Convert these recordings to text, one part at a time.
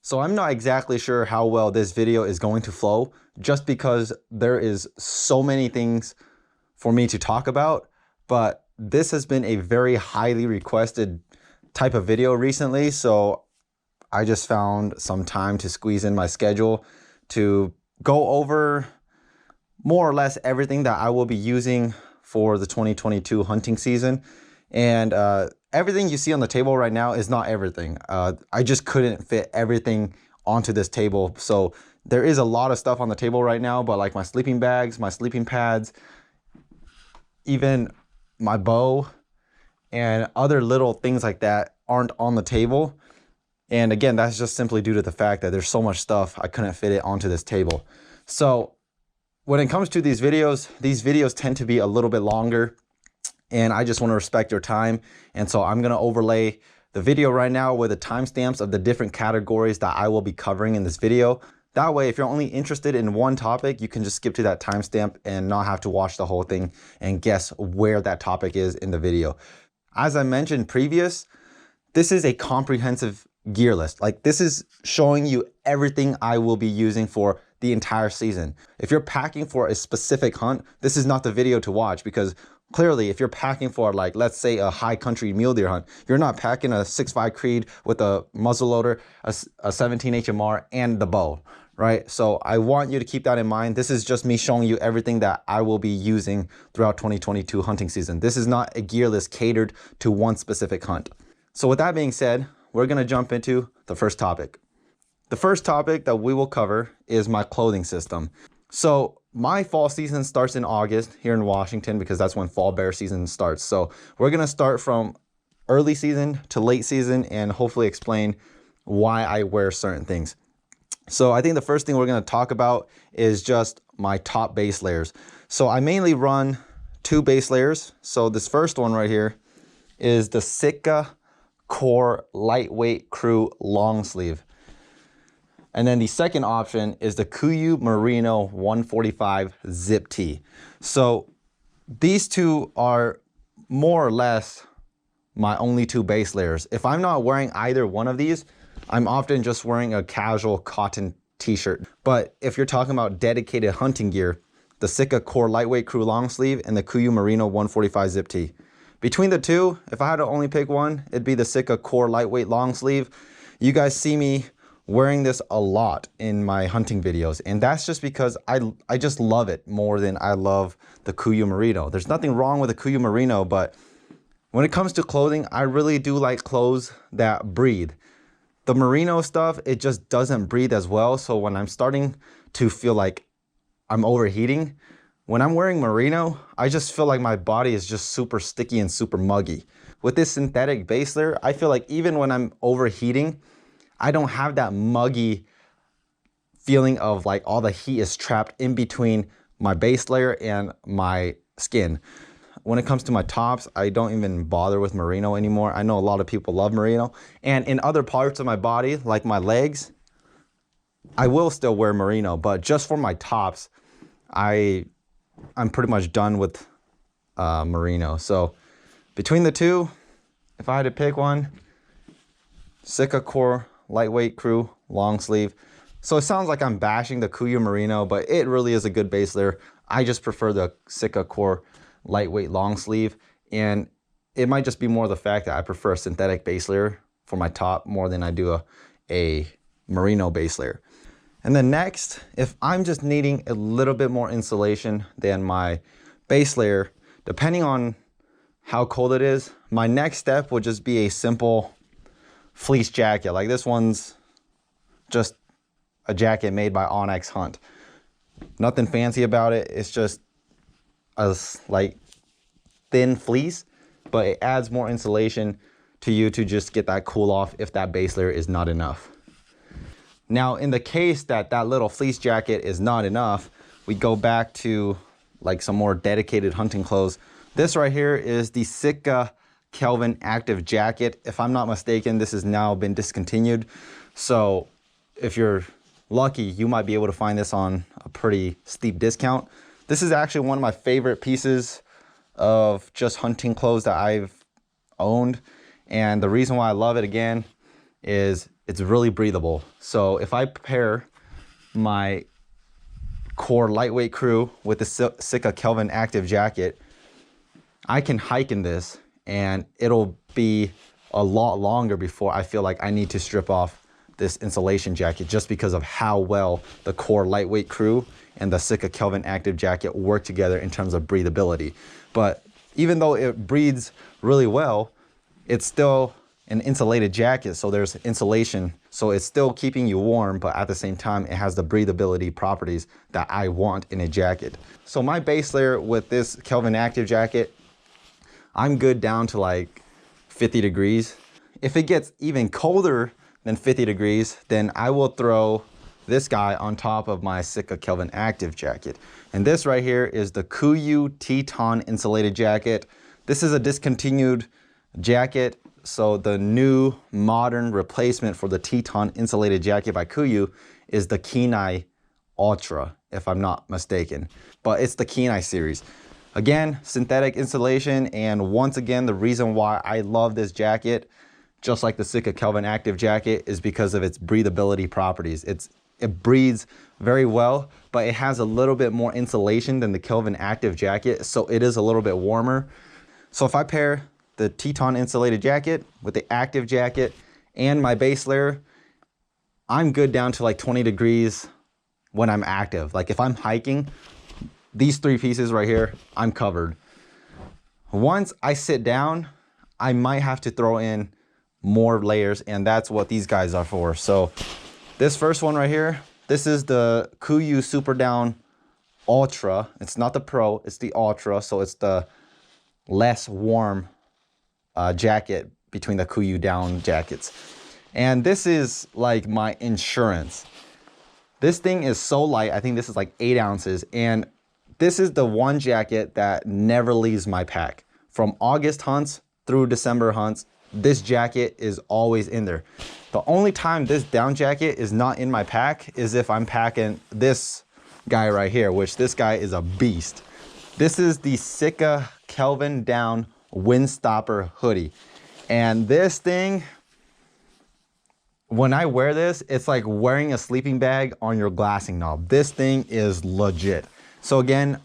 So I'm not exactly sure how well this video is going to flow, just because there is so many things for me to talk about, but this has been a very highly requested type of video recently, so I just found some time to squeeze in my schedule to go over more or less everything that I will be using for the 2022 hunting season. And everything you see on the table right now is not everything. I just couldn't fit everything onto this table. So there is a lot of stuff on the table right now, but like my sleeping bags, my sleeping pads, even my bow and other little things like that aren't on the table. And again, that's just simply due to the fact that there's so much stuff I couldn't fit it onto this table. So when it comes to these videos tend to be a little bit longer, and I just want to respect your time. And so I'm going to overlay the video right now with the timestamps of the different categories that I will be covering in this video. That way, if you're only interested in one topic, you can just skip to that timestamp and not have to watch the whole thing and guess where that topic is in the video. As I mentioned previous, this is a comprehensive gear list. Like, this is showing you everything I will be using for the entire season. If you're packing for a specific hunt, this is not the video to watch, because clearly if you're packing for, like, let's say a high country mule deer hunt, you're not packing a 6.5 Creed with a muzzleloader, a 17 HMR and the bow, right? So I want you to keep that in mind. This is just me showing you everything that I will be using throughout 2022 hunting season. This is not a gear list catered to one specific hunt. So with that being said, we're going to jump into the first topic. The first topic that we will cover is my clothing system. So my fall season starts in August here in Washington, because that's when fall bear season starts. So we're going to start from early season to late season and hopefully explain why I wear certain things. So I think the first thing we're going to talk about is just my top base layers. So I mainly run two base layers. So this first one right here is the Sitka Core Lightweight Crew Long Sleeve. And then the second option is the KUIU Merino 145 Zip Tee. So these two are more or less my only two base layers. If I'm not wearing either one of these, I'm often just wearing a casual cotton t-shirt. But if you're talking about dedicated hunting gear, the Sitka Core Lightweight Crew Long Sleeve and the KUIU Merino 145 Zip Tee. Between the two, if I had to only pick one, it'd be the Sitka Core Lightweight Long Sleeve. You guys see me wearing this a lot in my hunting videos, and that's just because I just love it more than I love the KUIU Merino. There's nothing wrong with the KUIU Merino, but when it comes to clothing, I really do like clothes that breathe. The Merino stuff, it just doesn't breathe as well. So when I'm starting to feel like I'm overheating, when I'm wearing Merino, I just feel like my body is just super sticky and super muggy. With this synthetic base layer, I feel like even when I'm overheating, I don't have that muggy feeling of like all the heat is trapped in between my base layer and my skin. When it comes to my tops, I don't even bother with Merino anymore. I know a lot of people love Merino. And in other parts of my body, like my legs, I will still wear Merino, but just for my tops, I'm pretty much done with Merino. So between the two, if I had to pick one, Sitka Core Lightweight Crew Long Sleeve. So it sounds like I'm bashing the KUIU Merino, but it really is a good base layer. I just prefer the Sitka Core Lightweight Long Sleeve, and it might just be more the fact that I prefer a synthetic base layer for my top more than I do a Merino base layer. And then next, if I'm just needing a little bit more insulation than my base layer, depending on how cold it is, my next step would just be a simple fleece jacket. Like this one's just a jacket made by Onyx Hunt. Nothing fancy about it. It's just a like thin fleece, but it adds more insulation to you to just get that cool off if that base layer is not enough. Now, in the case that that little fleece jacket is not enough, we go back to like some more dedicated hunting clothes. This right here is the Sitka Kelvin Active Jacket. If I'm not mistaken, this has now been discontinued. So if you're lucky, you might be able to find this on a pretty steep discount. This is actually one of my favorite pieces of just hunting clothes that I've owned. And the reason why I love it again is it's really breathable. So if I pair my core lightweight crew with the Sitka Kelvin active jacket, I can hike in this and it'll be a lot longer before I feel like I need to strip off this insulation jacket, just because of how well the core lightweight crew and the Sitka Kelvin active jacket work together in terms of breathability. But even though it breathes really well, it's still an insulated jacket, so there's insulation, so it's still keeping you warm, but at the same time it has the breathability properties that I want in a jacket. So my base layer with this Kelvin active jacket, I'm good down to like 50 degrees. If it gets even colder than 50 degrees, then I will throw this guy on top of my Sitka Kelvin active jacket. And this right here is the KUIU Teton insulated jacket. This is a discontinued jacket, so the new modern replacement for the Teton insulated jacket by KUIU is the Kenai Ultra, if I'm not mistaken. But it's the Kenai series. Again, synthetic insulation, and once again, the reason why I love this jacket, just like the Sitka Kelvin active jacket, is because of its breathability properties. It breathes very well, but it has a little bit more insulation than the Kelvin active jacket, so it is a little bit warmer. So if I pair the Teton insulated jacket with the active jacket and my base layer, I'm good down to like 20 degrees when I'm active. Like if I'm hiking, these three pieces right here, I'm covered. Once I sit down, I might have to throw in more layers, and that's what these guys are for. So this first one right here, this is the KUIU Super Down Ultra. It's not the Pro, it's the Ultra, so it's the less warm jacket between the KUIU down jackets. And this is like my insurance. This thing is so light, I think this is like 8 ounces, and this is the one jacket that never leaves my pack. From August hunts through December hunts, this jacket is always in there. The only time this down jacket is not in my pack is if I'm packing this guy right here, which this guy is a beast. This is the Sitka Kelvin Down Windstopper hoodie. And this thing, when I wear this, it's like wearing a sleeping bag on your glassing knob. This thing is legit. So again,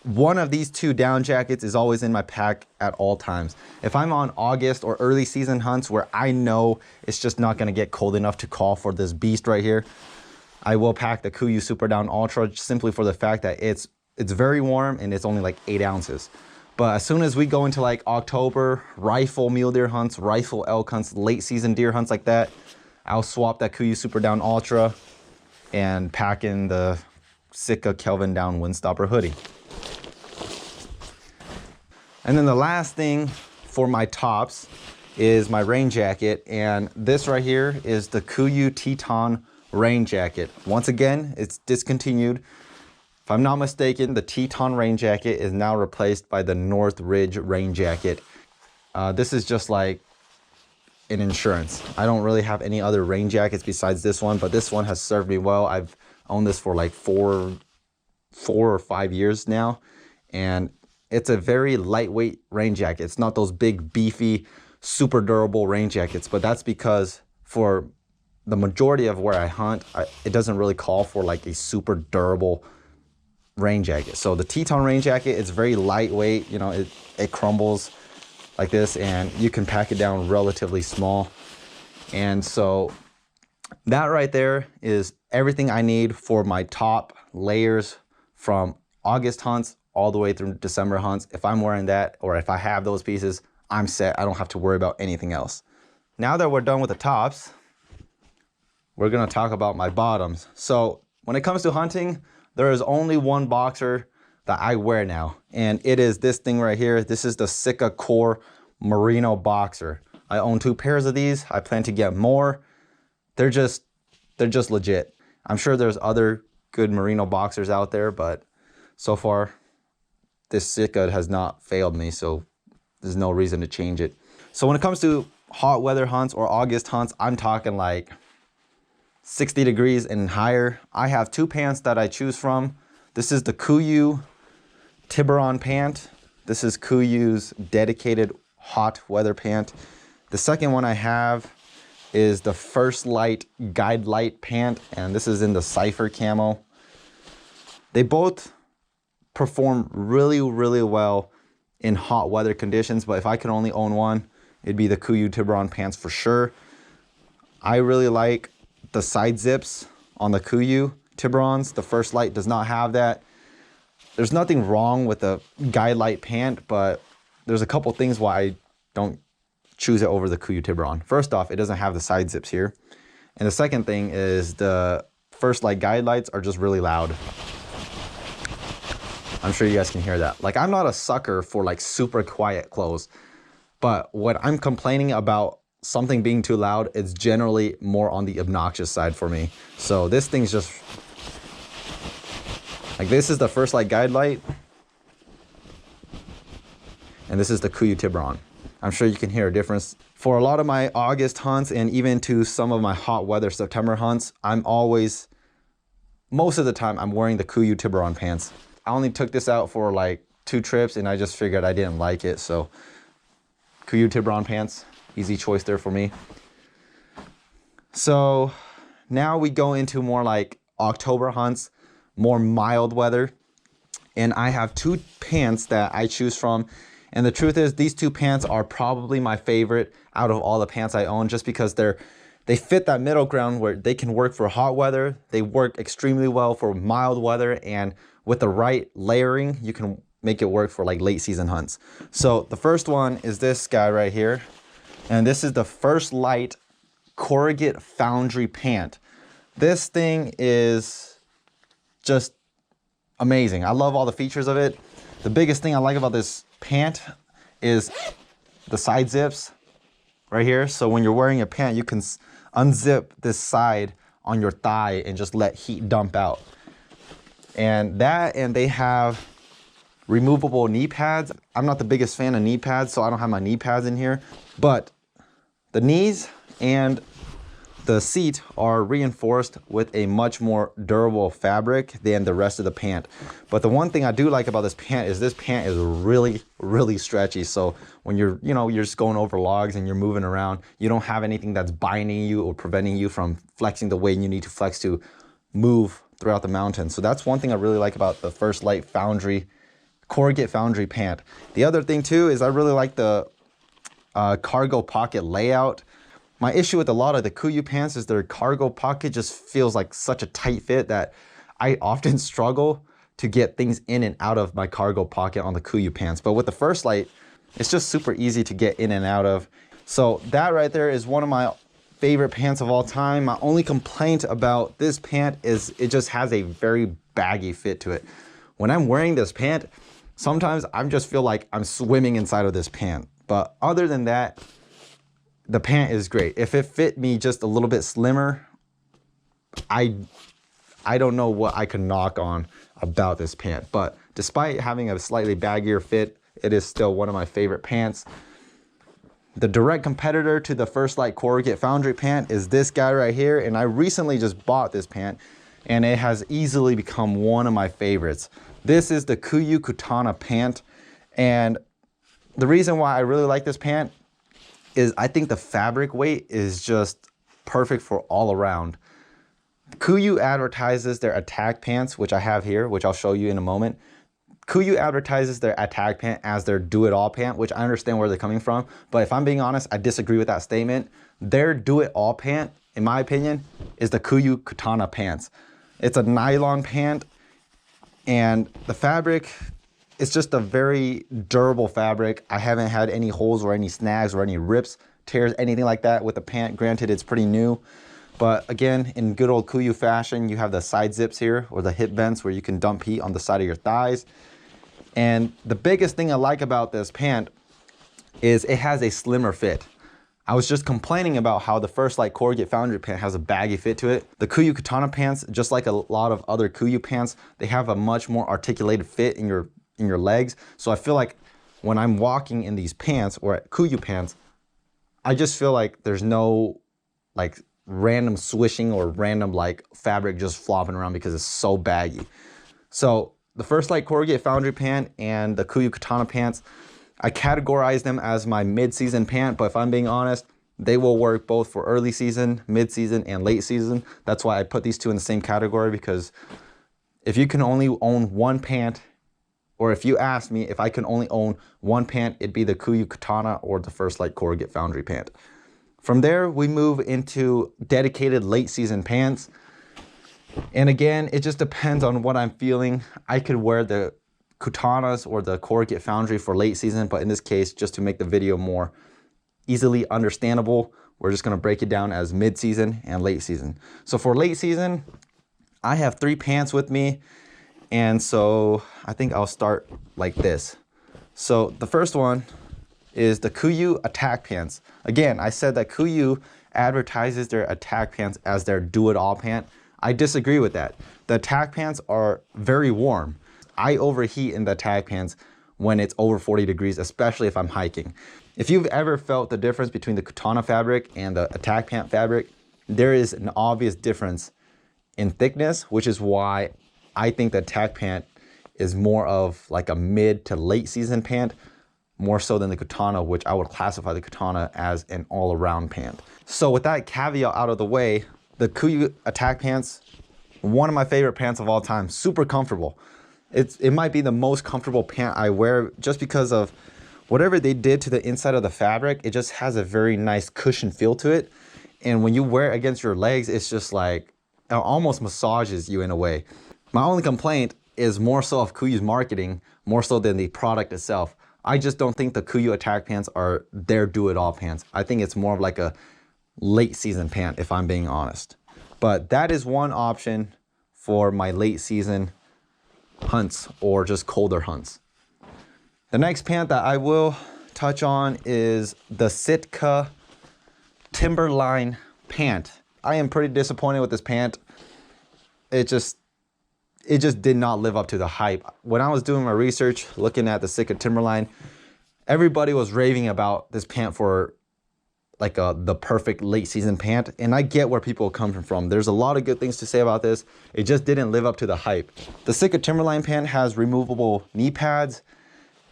one of these two down jackets is always in my pack at all times. If I'm on August or early season hunts where I know it's just not gonna get cold enough to call for this beast right here, I will pack the KUIU Super Down Ultra, simply for the fact that it's very warm and it's only like 8 ounces. But as soon as we go into like October, rifle mule deer hunts, rifle elk hunts, late season deer hunts like that, I'll swap that KUIU Super Down Ultra and pack in the Sitka Kelvin Down Windstopper hoodie. And then the last thing for my tops is my rain jacket, and this right here is the KUIU Teton rain jacket. Once again, it's discontinued. If I'm not mistaken, the Teton rain jacket is now replaced by the North Ridge rain jacket. This is just like an insurance. I don't really have any other rain jackets besides this one, but this one has served me well. I've owned this for like four or 5 years now, and it's a very lightweight rain jacket. It's not those big, beefy, super durable rain jackets, but that's because for the majority of where I hunt, it doesn't really call for like a super durable rain jacket. So the Teton rain jacket, it's very lightweight, you know, it crumbles like this, and you can pack it down relatively small. And so that right there is everything I need for my top layers from August hunts all the way through December hunts. If I'm wearing that, or if I have those pieces, I'm set. I don't have to worry about anything else. Now that we're done with the tops, we're gonna talk about my bottoms. So when it comes to hunting, there is only one boxer that I wear now, and it is this thing right here. This is the Sitka Core Merino Boxer. I own 2 pairs of these. I plan to get more. They're just legit. I'm sure there's other good merino boxers out there, but so far, this Sitka has not failed me, so there's no reason to change it. So when it comes to hot weather hunts or August hunts, I'm talking like 60 degrees and higher. I have 2 pants that I choose from. This is the KUIU Tiburon pant. This is KUIU's dedicated hot weather pant. The second one I have is the First Light Guide Light pant, and this is in the Cypher camo. They both perform really, really well in hot weather conditions, but if I could only own one, it'd be the Kuiu Tiburon pants for sure. I really like the side zips on the Kuiu Tiburons. The First Light does not have that. There's nothing wrong with the Guide Light pant, but there's a couple things why I don't choose it over the Kuiu Tiburon. First off, it doesn't have the side zips here. And the second thing is the First Light Guide Lights are just really loud. I'm sure you guys can hear that. Like, I'm not a sucker for like super quiet clothes, but when I'm complaining about something being too loud, it's generally more on the obnoxious side for me. So this thing's just, like, this is the First Light Guide Light, and this is the Kuiu Tiburon. I'm sure you can hear a difference. For a lot of my August hunts and even to some of my hot weather September hunts, most of the time I'm wearing the Kuiu Tiburon pants. I only took this out for like 2 trips and I just figured I didn't like it. So Kuiu Tiburon pants, easy choice there for me. So now we go into more like October hunts, more mild weather. And I have 2 pants that I choose from. And the truth is, these 2 pants are probably my favorite out of all the pants I own, just because they fit that middle ground where they can work for hot weather. They work extremely well for mild weather, and with the right layering, you can make it work for like late season hunts. So the first one is this guy right here. And this is the First Light Corrugate Foundry pant. This thing is just amazing. I love all the features of it. The biggest thing I like about this pant is the side zips right here. So when you're wearing a pant, you can unzip this side on your thigh and just let heat dump out. And they have removable knee pads. I'm not the biggest fan of knee pads, so I don't have my knee pads in here, but the knees and the seat are reinforced with a much more durable fabric than the rest of the pant. But the one thing I do like about this pant is really, really stretchy. So when you're just going over logs and you're moving around, you don't have anything that's binding you or preventing you from flexing the way you need to flex to move throughout the mountain. So that's one thing I really like about the First Light Foundry, Corrugate Foundry pant. The other thing too is I really like the cargo pocket layout. My issue with a lot of the Kuiu pants is their cargo pocket just feels like such a tight fit that I often struggle to get things in and out of my cargo pocket on the Kuiu pants. But with the First Light, it's just super easy to get in and out of. So that right there is one of my favorite pants of all time. My only complaint about this pant is it just has a very baggy fit to it. When I'm wearing this pant, sometimes I just feel like I'm swimming inside of this pant. But other than that, the pant is great. If it fit me just a little bit slimmer, I don't know what I could knock on about this pant. But despite having a slightly baggier fit, it is still one of my favorite pants. The direct competitor to the First Light Corrugate Foundry pant is this guy right here. And I recently just bought this pant and it has easily become one of my favorites. This is the Kuiu Kutana pant. And the reason why I really like this pant is I think the fabric weight is just perfect for all around. Kuiu advertises their attack pants, which I have here, which I'll show you in a moment. Kuiu advertises their attack pant as their do-it-all pant, which I understand where they're coming from. But if I'm being honest, I disagree with that statement. Their do-it-all pant, in my opinion, is the Kuiu Kutana pants. It's a nylon pant, and the fabric, it's just a very durable fabric. I haven't had any holes or any snags or any rips, tears, anything like that with the pant. Granted, it's pretty new. But again, in good old Kuiu fashion, you have the side zips here, or the hip vents where you can dump heat on the side of your thighs. And the biggest thing I like about this pant is it has a slimmer fit. I was just complaining about how the First Light Corrugate Foundry pant has a baggy fit to it. The Kuiu Kutana pants, just like a lot of other Kuiu pants, they have a much more articulated fit in your legs. So I feel like when I'm walking in these pants or at Kuiu pants, I just feel like there's no like random swishing or random like fabric just flopping around because it's so baggy. So the First Light Corrugate Foundry pant and the Kuiu Kutana pants, I categorize them as my mid-season pant, but if I'm being honest, They will work both for early season, mid-season, and late season. That's why I put these two in the same category, because if you can only own one pant, or if you ask me if I can only own one pant, it'd be the KUIU Katana or the First Light Corrugate Foundry pant. From there, we move into dedicated late season pants. And again, it just depends on what I'm feeling. I could wear the Katanas or the Corrugate Foundry for late season, but in this case, just to make the video more easily understandable, we're just gonna break it down as mid-season and late season. So for late season, I have 3 pants with me. And so I think I'll start like this. So the first one is the KUIU attack pants. Again, I said that KUIU advertises their attack pants as their do-it-all pant. I disagree with that. The attack pants are very warm. I overheat in the attack pants when it's over 40 degrees, especially if I'm hiking. If you've ever felt the difference between the Katana fabric and the attack pant fabric, there is an obvious difference in thickness, which is why I think the attack pant is more of like a mid to late season pant, more so than the Katana, which I would classify the Katana as an all-around pant. So with that caveat out of the way, the KUIU attack pants, one of my favorite pants of all time, super comfortable. It might be the most comfortable pant I wear just because of whatever they did to the inside of the fabric. It just has a very nice cushion feel to it. And when you wear it against your legs, it's just like, it almost massages you in a way. My only complaint is more so of KUIU's marketing, more so than the product itself. I just don't think the KUIU attack pants are their do-it-all pants. I think it's more of like a late season pant, if I'm being honest. But that is one option for my late season hunts or just colder hunts. The next pant that I will touch on is the Sitka Timberline pant. I am pretty disappointed with this pant. It just did not live up to the hype. When I was doing my research, looking at the Sitka Timberline, everybody was raving about this pant for like the perfect late season pant. And I get where people come from. There's a lot of good things to say about this. It just didn't live up to the hype. The Sitka Timberline pant has removable knee pads.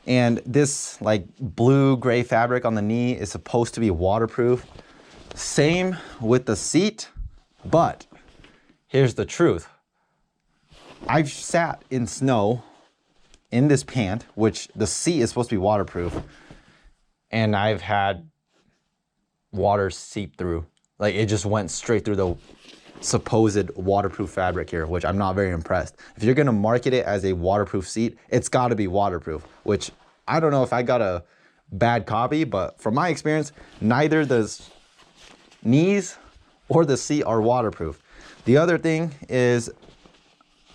And this like blue gray fabric on the knee is supposed to be waterproof. Same with the seat, but here's the truth. I've sat in snow in this pant, which the seat is supposed to be waterproof, and I've had water seep through. Like it just went straight through the supposed waterproof fabric here, which I'm not very impressed. If you're gonna market it as a waterproof seat, it's gotta be waterproof, which I don't know if I got a bad copy, but from my experience, neither the knees or the seat are waterproof. The other thing is,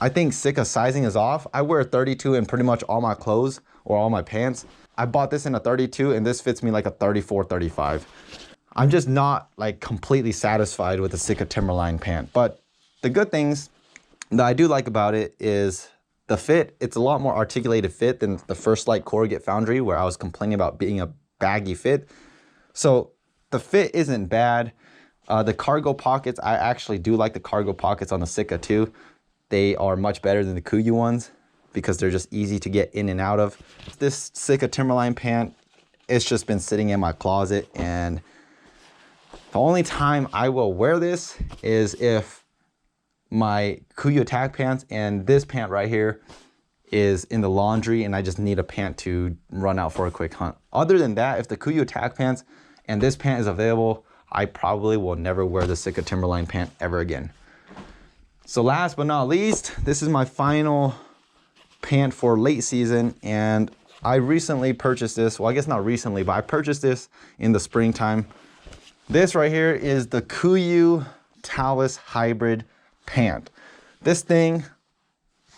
I think Sitka sizing is off. I wear a 32 in pretty much all my clothes or all my pants. I bought this in a 32 and this fits me like a 34, 35. I'm just not like completely satisfied with the Sitka Timberline pant. But the good things that I do like about it is the fit. It's a lot more articulated fit than the First Light Corrugate Foundry, where I was complaining about being a baggy fit. So the fit isn't bad. The cargo pockets, I actually do like the cargo pockets on the Sitka too. They are much better than the KUIU ones because they're just easy to get in and out of. This Sitka Timberline pant, it's just been sitting in my closet, and the only time I will wear this is if my KUIU attack pants and this pant right here is in the laundry and I just need a pant to run out for a quick hunt. Other than that, if the KUIU attack pants and this pant is available, I probably will never wear the Sitka Timberline pant ever again. So last but not least, this is my final pant for late season, and I recently purchased this. Well, I guess not recently, but I purchased this in the springtime. This right here is the KUIU Talis Hybrid pant. This thing,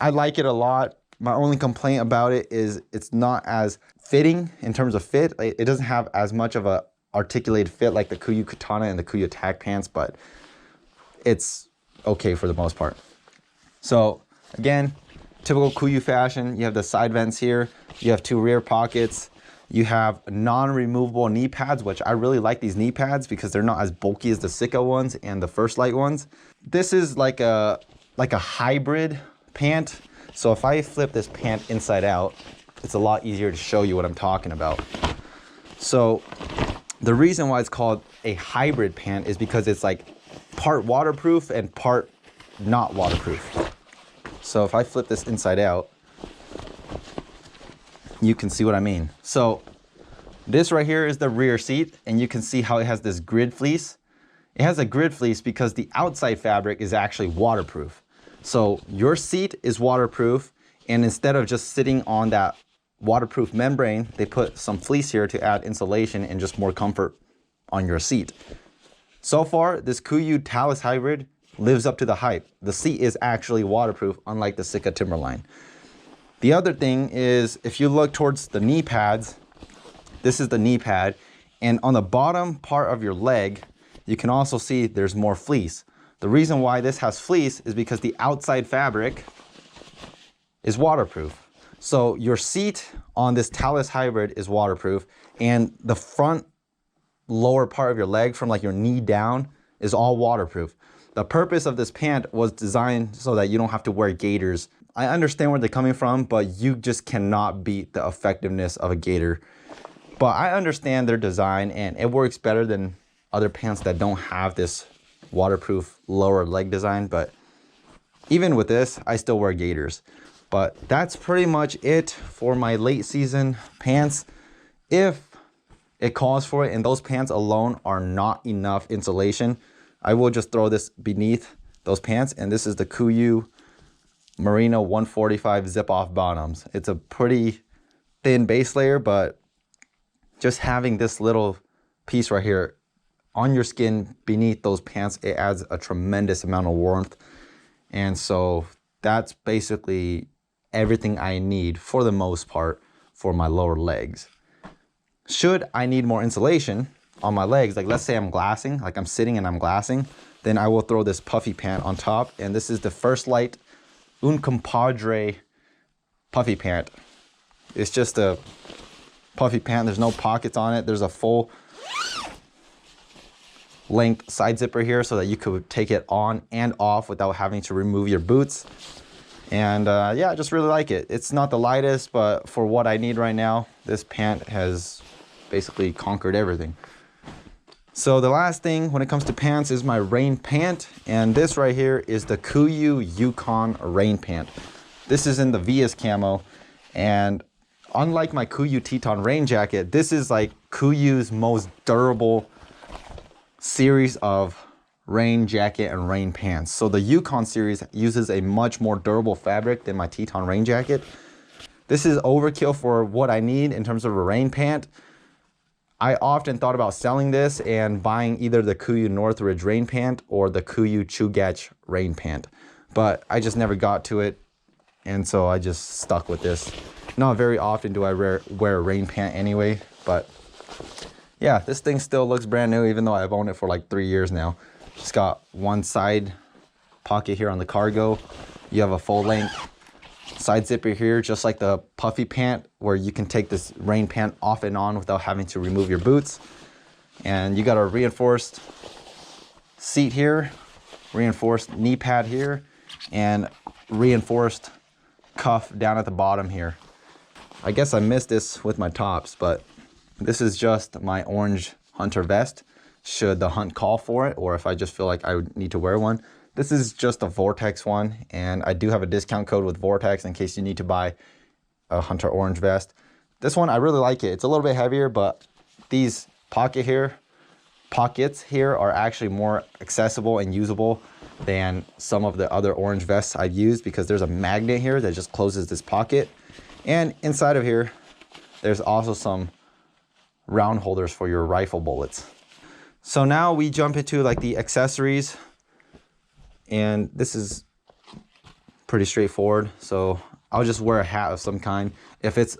I like it a lot. My only complaint about it is it's not as fitting in terms of fit. It doesn't have as much of a articulated fit like the KUIU Katana and the KUIU attack pants, but it's okay for the most part. So again, typical KUIU fashion, you have the side vents here, you have 2 rear pockets, you have non-removable knee pads, which I really like these knee pads because they're not as bulky as the Sitka ones and the First Light ones. This is like a hybrid pant. So if I flip this pant inside out, it's a lot easier to show you what I'm talking about. So The reason why it's called a hybrid pant is because it's like part waterproof and part not waterproof. So if I flip this inside out, you can see what I mean. So this right here is the rear seat, and you can see how it has this grid fleece. It has a grid fleece because the outside fabric is actually waterproof. So your seat is waterproof, and instead of just sitting on that waterproof membrane, they put some fleece here to add insulation and just more comfort on your seat. So far, this KUIU Talus Hybrid lives up to the hype. The seat is actually waterproof, unlike the Sitka Timberline. The other thing is, if you look towards the knee pads, this is the knee pad, and on the bottom part of your leg, you can also see there's more fleece. The reason why this has fleece is because the outside fabric is waterproof. So your seat on this Talus Hybrid is waterproof, and the front lower part of your leg from like your knee down is all waterproof. The purpose of this pant was designed so that you don't have to wear gaiters. I understand where they're coming from, but you just cannot beat the effectiveness of a gaiter. But I understand their design, and it works better than other pants that don't have this waterproof lower leg design. But even with this, I still wear gaiters. But that's pretty much it for my late season pants. If it calls for it and those pants alone are not enough insulation, I will just throw this beneath those pants. And this is the KUIU Merino 145 zip off bottoms. It's a pretty thin base layer, but just having this little piece right here on your skin beneath those pants, it adds a tremendous amount of warmth. And so that's basically everything I need for the most part for my lower legs. Should I need more insulation on my legs, like let's say I'm glassing, like I'm sitting and I'm glassing, then I will throw this puffy pant on top. And this is the First Light Un Compadre puffy pant. It's just a puffy pant. There's no pockets on it. There's a full length side zipper here so that you could take it on and off without having to remove your boots. And yeah, I just really like it. It's not the lightest, but for what I need right now, this pant has basically conquered everything. So the last thing when it comes to pants is my rain pant. And this right here is the KUIU Yukon rain pant. This is in the Vias camo. And unlike my KUIU Teton rain jacket, this is like KUIU's most durable series of rain jacket and rain pants. So the Yukon series uses a much more durable fabric than my Teton rain jacket. This is overkill for what I need in terms of a rain pant. I often thought about selling this and buying either the KUIU Northridge rain pant or the KUIU Chugach rain pant, but I just never got to it, and so I just stuck with this. Not very often do I wear a rain pant anyway, but yeah, this thing still looks brand new even though I've owned it for like 3 years now. It's got one side pocket here on the cargo. You have a full length side zipper here, just like the puffy pant, where you can take this rain pant off and on without having to remove your boots. And you got a reinforced seat here, reinforced knee pad here, and reinforced cuff down at the bottom here. I guess I missed this with my tops, but this is just my orange hunter vest should the hunt call for it, or if I just feel like I would need to wear one. This is just a Vortex one, and I do have a discount code with Vortex in case you need to buy a hunter orange vest. This one, I really like it. It's a little bit heavier, but these pockets here are actually more accessible and usable than some of the other orange vests I've used, because there's a magnet here that just closes this pocket. And inside of here, there's also some round holders for your rifle bullets. So now we jump into like the accessories. And this is pretty straightforward. So I'll just wear a hat of some kind. If it's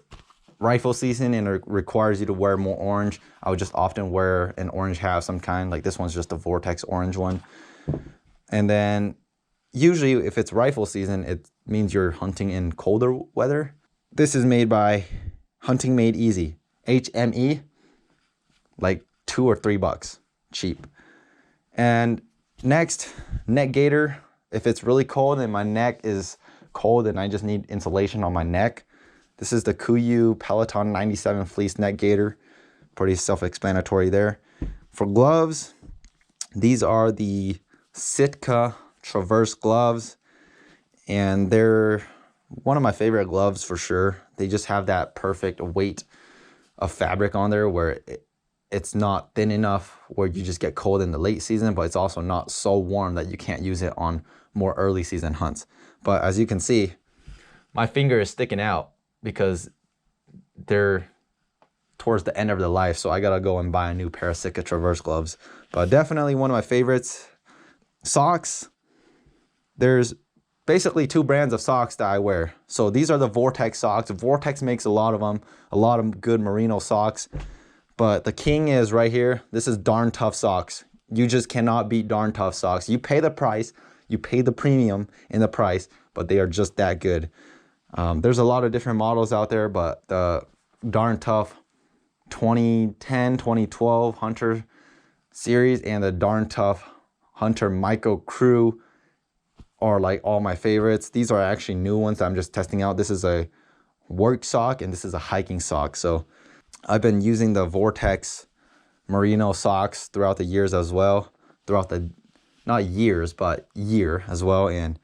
rifle season and it requires you to wear more orange, I would just often wear an orange hat of some kind. Like this one's just a Vortex orange one. And then usually if it's rifle season, it means you're hunting in colder weather. This is made by Hunting Made Easy, HME, like $2 or $3, cheap. And next, neck gaiter. If it's really cold and my neck is cold and I just need insulation on my neck, this is the KUIU Peloton 97 fleece neck gaiter. Pretty self-explanatory there. For gloves, these are the Sitka Traverse gloves, and they're one of my favorite gloves for sure. They just have that perfect weight of fabric on there where it's not thin enough where you just get cold in the late season, but it's also not so warm that you can't use it on more early season hunts. But as you can see, my finger is sticking out because they're towards the end of their life, so I gotta go and buy a new pair of Sitka Traverse gloves. But definitely one of my favorites. Socks, there's basically two brands of socks that I wear. So these are the Vortex socks. Vortex makes a lot of them, a lot of good merino socks, but the king is right here. This is Darn Tough socks. You just cannot beat Darn Tough socks. You pay the price, you pay the premium in the price, but they are just that good. There's a lot of different models out there, but the Darn Tough 2010, 2012 Hunter series and the Darn Tough Hunter Micro Crew are like all my favorites. These are actually new ones that I'm just testing out. This is a work sock and this is a hiking sock. So I've been using the Vortex merino socks throughout the years as well. Throughout the, not years, but year as well. And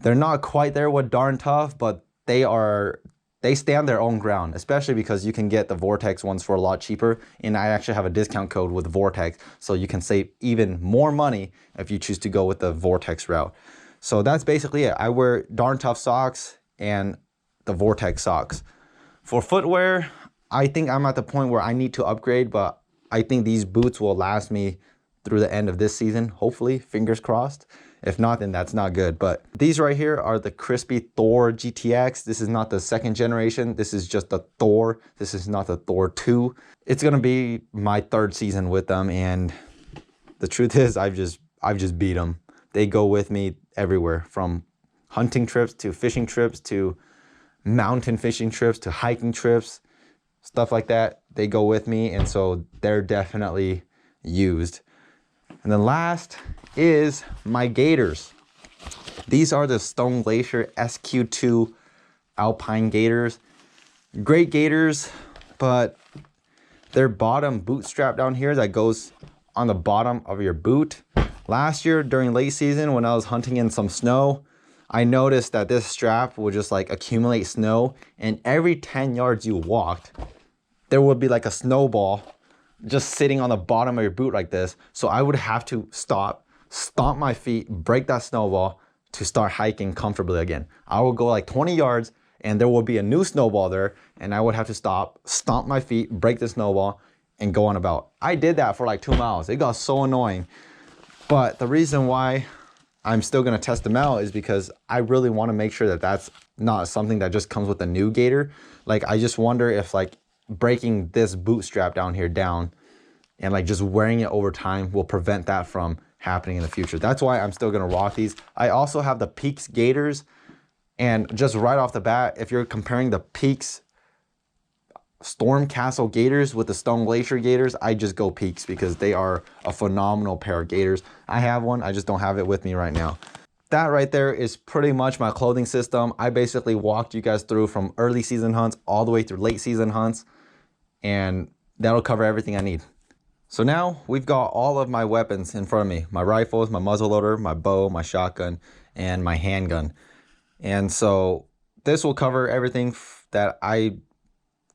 they're not quite there with Darn Tough, but they stand their own ground, especially because you can get the Vortex ones for a lot cheaper. And I actually have a discount code with Vortex, so you can save even more money if you choose to go with the Vortex route. So that's basically it. I wear Darn Tough socks and the Vortex socks. For footwear, I think I'm at the point where I need to upgrade, but I think these boots will last me through the end of this season, hopefully, fingers crossed. If not, then that's not good. But these right here are the Crispy Thor GTX. This is not the second generation. This is just the Thor. This is not the Thor 2. It's gonna be my third season with them, and the truth is I've just beat them. They go with me everywhere, from hunting trips to fishing trips to mountain fishing trips to hiking trips, stuff like that. They go with me, and so they're definitely used. And then last is my gaiters. These are the Stone Glacier SQ2 Alpine gaiters. Great gaiters, but their bottom boot strap down here that goes on the bottom of your boot. Last year during late season when I was hunting in some snow, I noticed that this strap would just like accumulate snow, and every 10 yards you walked, there would be like a snowball just sitting on the bottom of your boot like this. So I would have to stop, stomp my feet, break that snowball to start hiking comfortably again. I would go like 20 yards and there would be a new snowball there, and I would have to stop, stomp my feet, break the snowball, and go on about. I did that for like 2 miles. It got so annoying. But the reason why I'm still gonna test them out is because I really wanna make sure that that's not something that just comes with a new gaiter. Like, I just wonder if like breaking this boot strap down here down and like just wearing it over time will prevent that from happening in the future. That's why I'm still gonna rock these. I also have the Peaks gaiters, and just right off the bat, if you're comparing the Peaks Storm Castle gaiters with the Stone Glacier gaiters, I just go Peaks because they are a phenomenal pair of gaiters. I have one, I just don't have it with me right now. That right there is pretty much my clothing system. I basically walked you guys through from early season hunts all the way through late season hunts, and that'll cover everything I need. So now we've got all of my weapons in front of me. My rifles, my muzzleloader, my bow, my shotgun, and my handgun. And so this will cover everything that I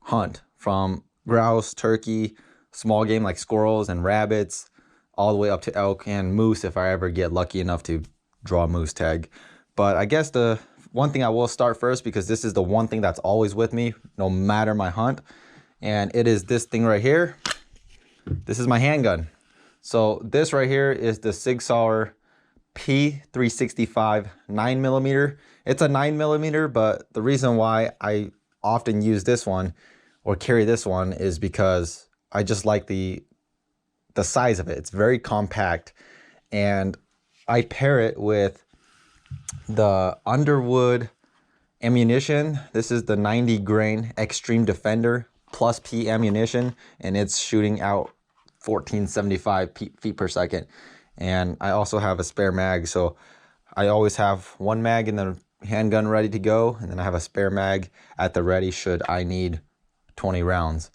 hunt, from grouse, turkey, small game like squirrels and rabbits, all the way up to elk and moose if I ever get lucky enough to draw a moose tag. But I guess the one thing I will start first, because this is the one thing that's always with me no matter my hunt, and it is this thing right here. This is my handgun. So this right here is the Sig Sauer P365 9mm. It's a 9mm, but the reason why I often use this one or carry this one is because I just like the size of it. It's very compact, and I pair it with the Underwood ammunition. This is the 90 grain Extreme Defender plus P ammunition, and it's shooting out 1475 feet per second. And I also have a spare mag, so I always have one mag in the handgun ready to go, and then I have a spare mag at the ready should I need 20 rounds.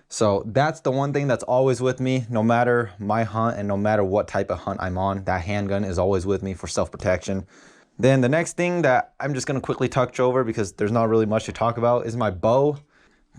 So that's the one thing that's always with me, no matter my hunt and no matter what type of hunt I'm on. That handgun is always with me for self-protection. Then the next thing that I'm just gonna quickly touch over, because there's not really much to talk about, is my bow.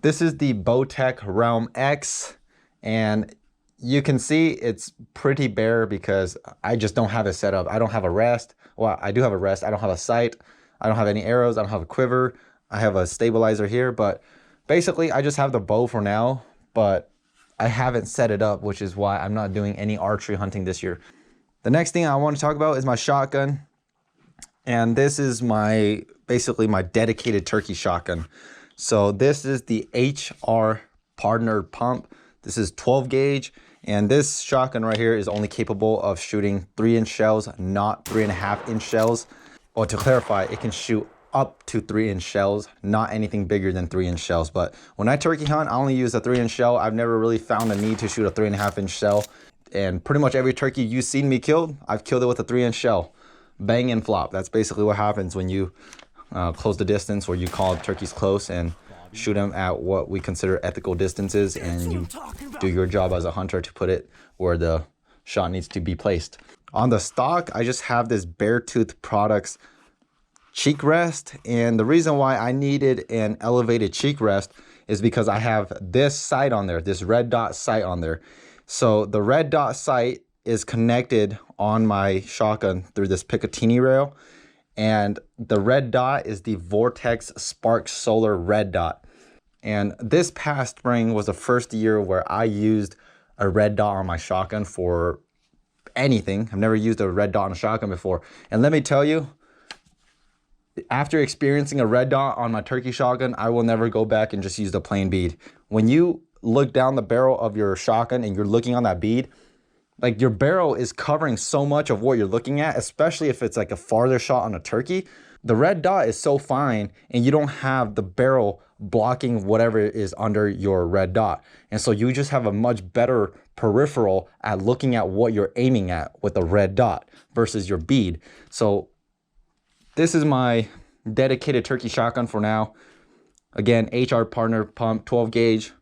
This is the Bowtech Realm X, and you can see it's pretty bare because I just don't have it set up. I don't have a rest. Well, I do have a rest. I don't have a sight. I don't have any arrows. I don't have a quiver. I have a stabilizer here, but basically I just have the bow for now, but I haven't set it up, which is why I'm not doing any archery hunting this year. The next thing I want to talk about is my shotgun. And this is basically my dedicated turkey shotgun. So this is the HR Partner Pump. This is 12 gauge. And this shotgun right here is only capable of shooting 3-inch shells, not 3.5-inch shells. Or to clarify, it can shoot up to 3-inch shells, not anything bigger than 3-inch shells. But when I turkey hunt, I only use a 3-inch shell. I've never really found a need to shoot a 3.5-inch shell. And pretty much every turkey you've seen me killed, I've killed it with a 3-inch shell. Bang and flop. That's basically what happens when you close the distance, or you call turkeys close and shoot them at what we consider ethical distances, and you do your job as a hunter to put it where the shot needs to be placed. On the stock, I just have this Beartooth Products cheek rest, and the reason why I needed an elevated cheek rest is because I have this sight on there, this red dot sight on there. So the red dot sight is connected on my shotgun through this Picatinny rail, and the red dot is the Vortex Spark Solar red dot. And this past spring was the first year where I used a red dot on my shotgun for anything. I've never used a red dot on a shotgun before, and let me tell you, after experiencing a red dot on my turkey shotgun, I will never go back and just use the plain bead. When you look down the barrel of your shotgun and you're looking on that bead, like, your barrel is covering so much of what you're looking at, especially if it's like a farther shot on a turkey. The red dot is so fine, and you don't have the barrel blocking whatever is under your red dot. And so you just have a much better peripheral at looking at what you're aiming at with the red dot versus your bead. So this is my dedicated turkey shotgun for now. Again, HR Partner Pump, 12 gauge.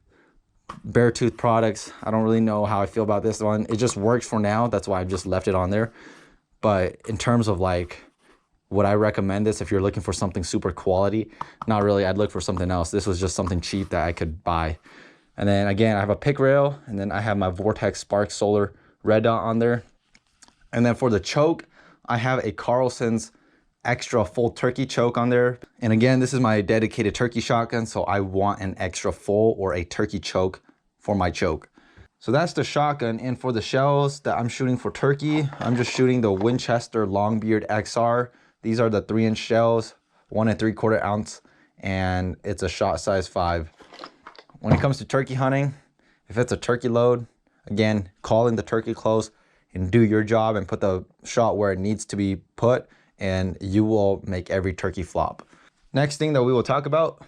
Beartooth Products. I don't really know how I feel about this one. It just works for now. That's why I've just left it on there. But in terms of like, would I recommend this if you're looking for something super quality? Not really. I'd look for something else. This was just something cheap that I could buy. And then again, I have a pick rail, and then I have my Vortex Spark Solar red dot on there. And then for the choke, I have a Carlson's extra full turkey choke on there. And again, this is my dedicated turkey shotgun, so I want an extra full or a turkey choke for my choke. So that's the shotgun. And for the shells that I'm shooting for turkey, I'm just shooting the Winchester Longbeard XR. These are the 3-inch shells, 1 3/4 ounce, and it's a shot size 5. When it comes to turkey hunting, if it's a turkey load, again, call in the turkey close and do your job and put the shot where it needs to be put, and you will make every turkey flop. Next thing that we will talk about,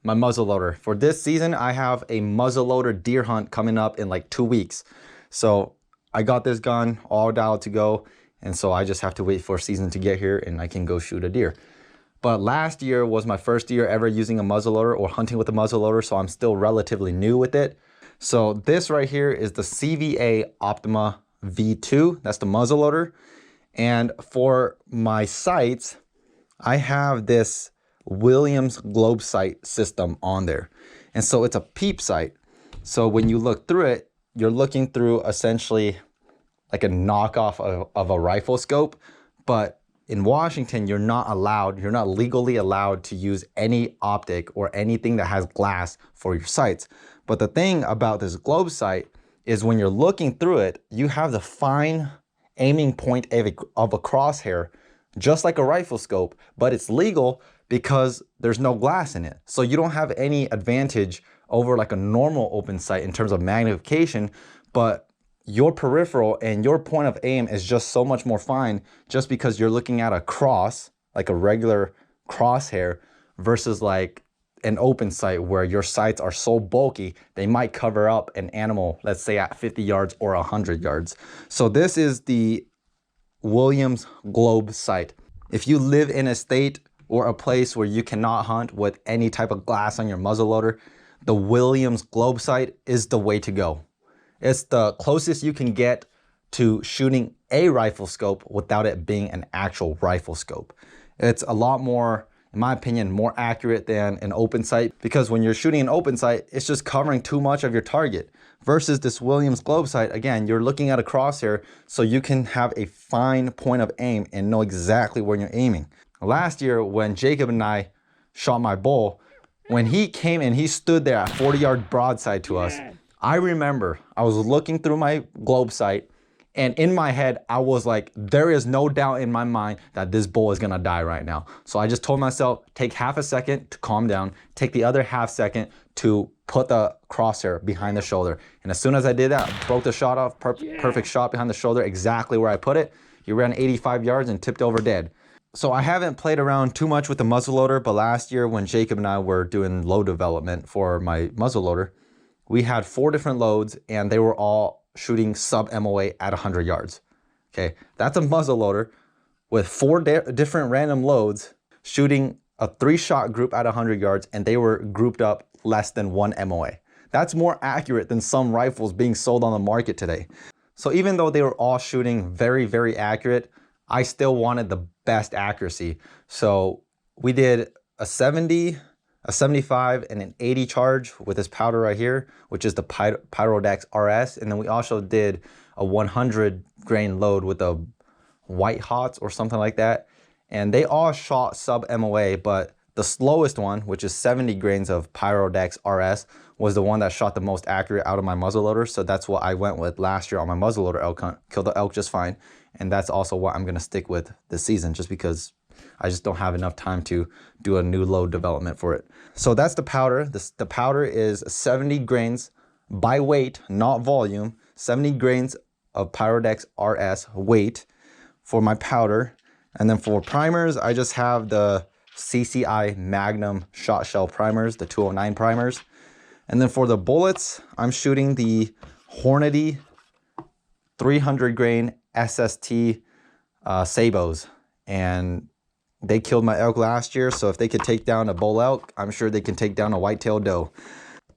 my muzzleloader. For this season, I have a muzzleloader deer hunt coming up in like 2 weeks. So I got this gun all dialed to go, and so I just have to wait for season to get here and I can go shoot a deer. But last year was my first year ever using a muzzleloader or hunting with a muzzleloader, so I'm still relatively new with it. So this right here is the CVA Optima V2. That's the muzzleloader. And for my sights, I have this Williams globe sight system on there. And so it's a peep sight. So when you look through it, you're looking through essentially like a knockoff of a rifle scope. But in Washington, you're not legally allowed to use any optic or anything that has glass for your sights. But the thing about this globe sight is when you're looking through it, you have the fine aiming point of a crosshair, just like a rifle scope, but it's legal because there's no glass in it. So you don't have any advantage over like a normal open sight in terms of magnification, but your peripheral and your point of aim is just so much more fine just because you're looking at a cross, like a regular crosshair, versus like an open sight where your sights are so bulky, they might cover up an animal, let's say at 50 yards or 100 yards. So this is the Williams globe sight. If you live in a state or a place where you cannot hunt with any type of glass on your muzzleloader, the Williams globe sight is the way to go. It's the closest you can get to shooting a rifle scope without it being an actual rifle scope. It's a lot more, in my opinion, more accurate than an open sight, because when you're shooting an open sight, it's just covering too much of your target. Versus this Williams globe sight, again, you're looking at a crosshair, so you can have a fine point of aim and know exactly where you're aiming. Last year, when Jacob and I shot my bull, when he came and he stood there at 40-yard broadside to us, I remember I was looking through my globe sight, and in my head, I was like, there is no doubt in my mind that this bull is gonna die right now. So I just told myself, take half a second to calm down, take the other half second to put the crosshair behind the shoulder. And as soon as I did that, I broke the shot off, perfect shot behind the shoulder, exactly where I put it. He ran 85 yards and tipped over dead. So I haven't played around too much with the muzzleloader, but last year when Jacob and I were doing load development for my muzzleloader, we had 4 different loads and they were all shooting sub MOA at 100 yards. Okay, that's a muzzleloader with 4 different random loads shooting a 3-shot group at 100 yards, and they were grouped up less than 1 MOA. That's more accurate than some rifles being sold on the market today. So even though they were all shooting very, very accurate, I still wanted the best accuracy. So we did a 70, a 75, and an 80 charge with this powder right here, which is the Pyrodex RS. And then we also did a 100 grain load with a White Hots or something like that. And they all shot sub MOA, but the slowest one, which is 70 grains of Pyrodex RS, was the one that shot the most accurate out of my muzzleloader. So that's what I went with last year on my muzzleloader elk hunt. Killed the elk just fine. And that's also what I'm gonna stick with this season, just because I just don't have enough time to do a new load development for it. So that's the powder. The powder is 70 grains by weight, not volume, 70 grains of Pyrodex RS weight for my powder. And then for primers, I just have the CCI Magnum shot shell primers, the 209 primers. And then for the bullets, I'm shooting the Hornady 300 grain SST Sabos. And they killed my elk last year, so if they could take down a bull elk, I'm sure they can take down a white-tailed doe.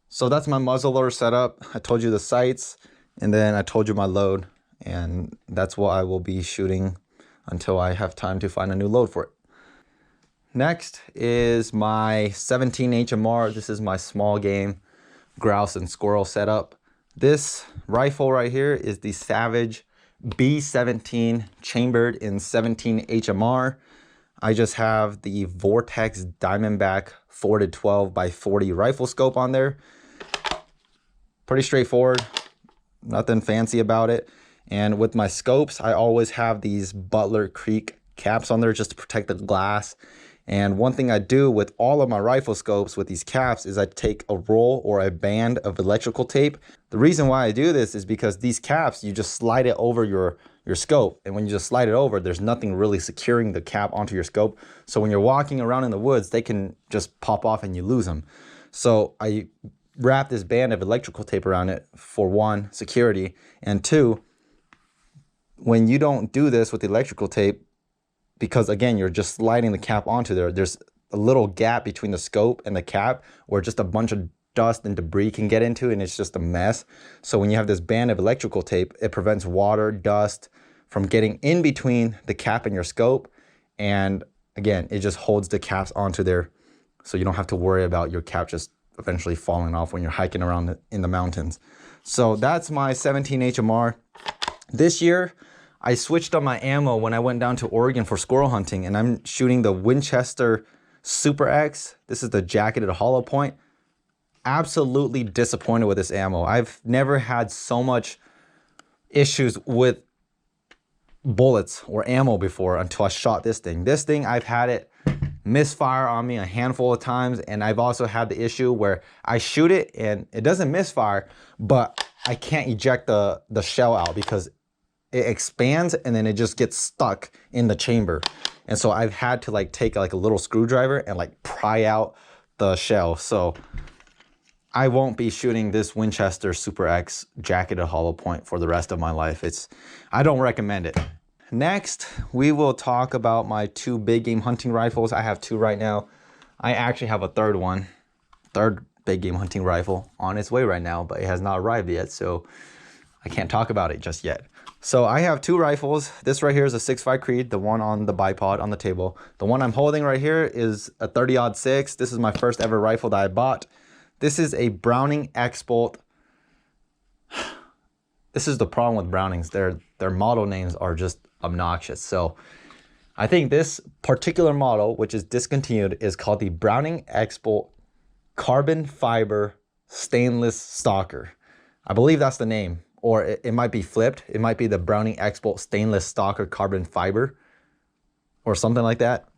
So that's my muzzleloader setup. I told you the sights, and then I told you my load, and that's what I will be shooting until I have time to find a new load for it. Next is my 17 HMR. This is my small game grouse and squirrel setup. This rifle right here is the Savage B17 chambered in 17 HMR. I just have the Vortex Diamondback 4-12 by 40 rifle scope on there. Pretty straightforward, nothing fancy about it. And with my scopes, I always have these Butler Creek caps on there just to protect the glass. And one thing I do with all of my rifle scopes with these caps is I take a roll or a band of electrical tape. The reason why I do this is because these caps, you just slide it over your scope, and when you just slide it over, there's nothing really securing the cap onto your scope. So when you're walking around in the woods, they can just pop off and you lose them. So I wrap this band of electrical tape around it for 1, security, and 2, when you don't do this with the electrical tape, because again, you're just sliding the cap onto there, there's a little gap between the scope and the cap where just a bunch of dust and debris can get into, and it's just a mess. So when you have this band of electrical tape, it prevents water, dust from getting in between the cap and your scope. And again, it just holds the caps onto there, so you don't have to worry about your cap just eventually falling off when you're hiking around in the mountains. So that's my 17 HMR. This year, I switched on my ammo when I went down to Oregon for squirrel hunting, and I'm shooting the Winchester Super X. This is the jacketed hollow point. Absolutely disappointed with this ammo. I've never had so much issues with bullets or ammo before until I shot this thing. This thing, I've had it misfire on me a handful of times, and I've also had the issue where I shoot it and it doesn't misfire, but I can't eject the shell out because it expands and then it just gets stuck in the chamber. And so I've had to like take like a little screwdriver and like pry out the shell. So I won't be shooting this Winchester Super X jacketed hollow point for the rest of my life. I don't recommend it. Next, we will talk about my 2 big game hunting rifles. I have 2 right now. I actually have a third one. Third big game hunting rifle on its way right now, but it has not arrived yet, so I can't talk about it just yet. So I have two rifles. This right here is a 6.5 Creed, the one on the bipod on the table. The one I'm holding right here is a 30-06. This is my first ever rifle that I bought. This is a Browning X-Bolt. This is the problem with Brownings. Their model names are just obnoxious. So I think this particular model, which is discontinued, is called the Browning X-Bolt Carbon Fiber Stainless Stalker. I believe that's the name. Or it might be flipped. It might be the Browning X-Bolt Stainless Stalker Carbon Fiber or something like that.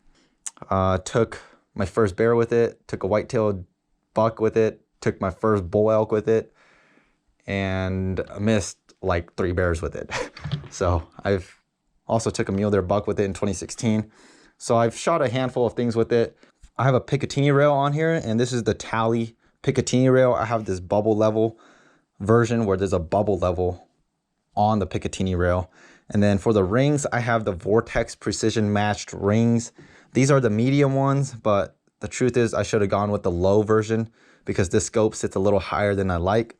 Took my first bear with it, took a white-tailed buck with it, took my first bull elk with it, and missed like 3 bears with it. So I've also took a mule deer buck with it in 2016. So I've shot a handful of things with it. I have a Picatinny rail on here, and this is the Tally Picatinny rail. I have this bubble level version where there's a bubble level on the Picatinny rail. And then for the rings, I have the Vortex precision matched rings. These are the medium ones, but the truth is I should have gone with the low version because this scope sits a little higher than I like.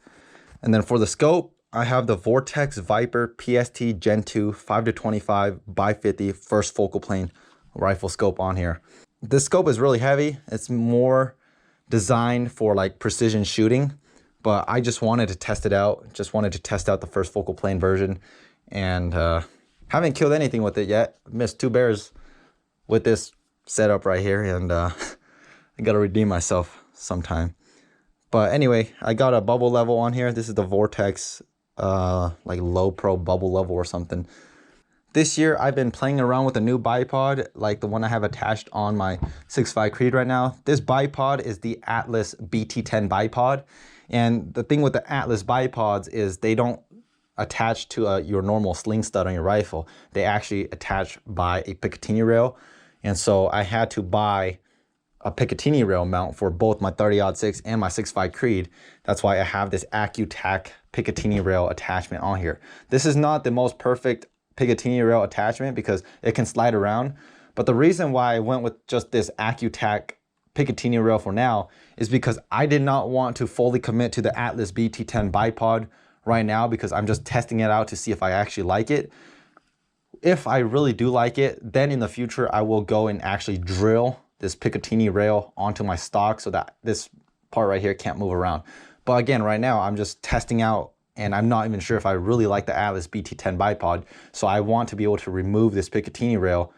And then for the scope, I have the Vortex Viper PST Gen 2 5-25 by 50 first focal plane rifle scope on here. This scope is really heavy. It's more designed for like precision shooting, but I just wanted to test it out. Just wanted to test out the first focal plane version, and haven't killed anything with it yet. Missed 2 bears with this setup right here, and I gotta redeem myself sometime. But anyway, I got a bubble level on here. This is the Vortex like low pro bubble level or something. This year I've been playing around with a new bipod, like the one I have attached on my 6.5 Creed right now. This bipod is the Atlas BT10 bipod. And the thing with the Atlas bipods is they don't attach to your normal sling stud on your rifle. They actually attach by a Picatinny rail. And so I had to buy a Picatinny rail mount for both my 30-06 and my 6.5 Creed. That's why I have this AccuTac Picatinny rail attachment on here. This is not the most perfect Picatinny rail attachment because it can slide around. But the reason why I went with just this AccuTac Picatinny rail for now is because I did not want to fully commit to the Atlas BT10 bipod right now because I'm just testing it out to see if I actually like it. If I really do like it, then in the future I will go and actually drill this Picatinny rail onto my stock so that this part right here can't move around. But again, right now I'm just testing out, and I'm not even sure if I really like the Atlas BT10 bipod. So I want to be able to remove this Picatinny rail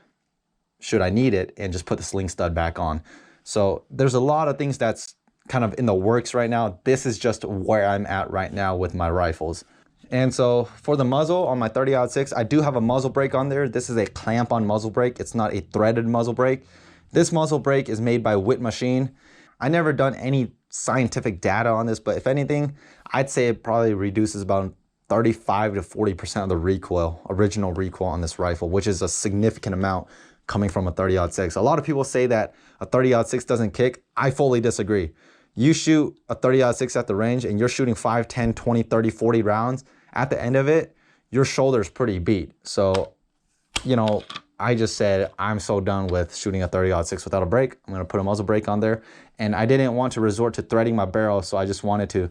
should I need it and just put the sling stud back on. So there's a lot of things that's kind of in the works right now. This is just where I'm at right now with my rifles. And so for the muzzle on my 30-06, I do have a muzzle brake on there. This is a clamp-on muzzle brake. It's not a threaded muzzle brake. This muzzle brake is made by Whit Machine. I never done any scientific data on this, but if anything, I'd say it probably reduces about 35 to 40% of the recoil, original recoil on this rifle, which is a significant amount coming from a 30-06. A lot of people say that a 30-06 doesn't kick. I fully disagree. You shoot a 30-06 at the range and you're shooting 5, 10, 20, 30, 40 rounds. At the end of it, your shoulder's pretty beat. So, you know, I just said, I'm so done with shooting a 30-06 without a brake. I'm gonna put a muzzle brake on there. And I didn't want to resort to threading my barrel, so I just wanted to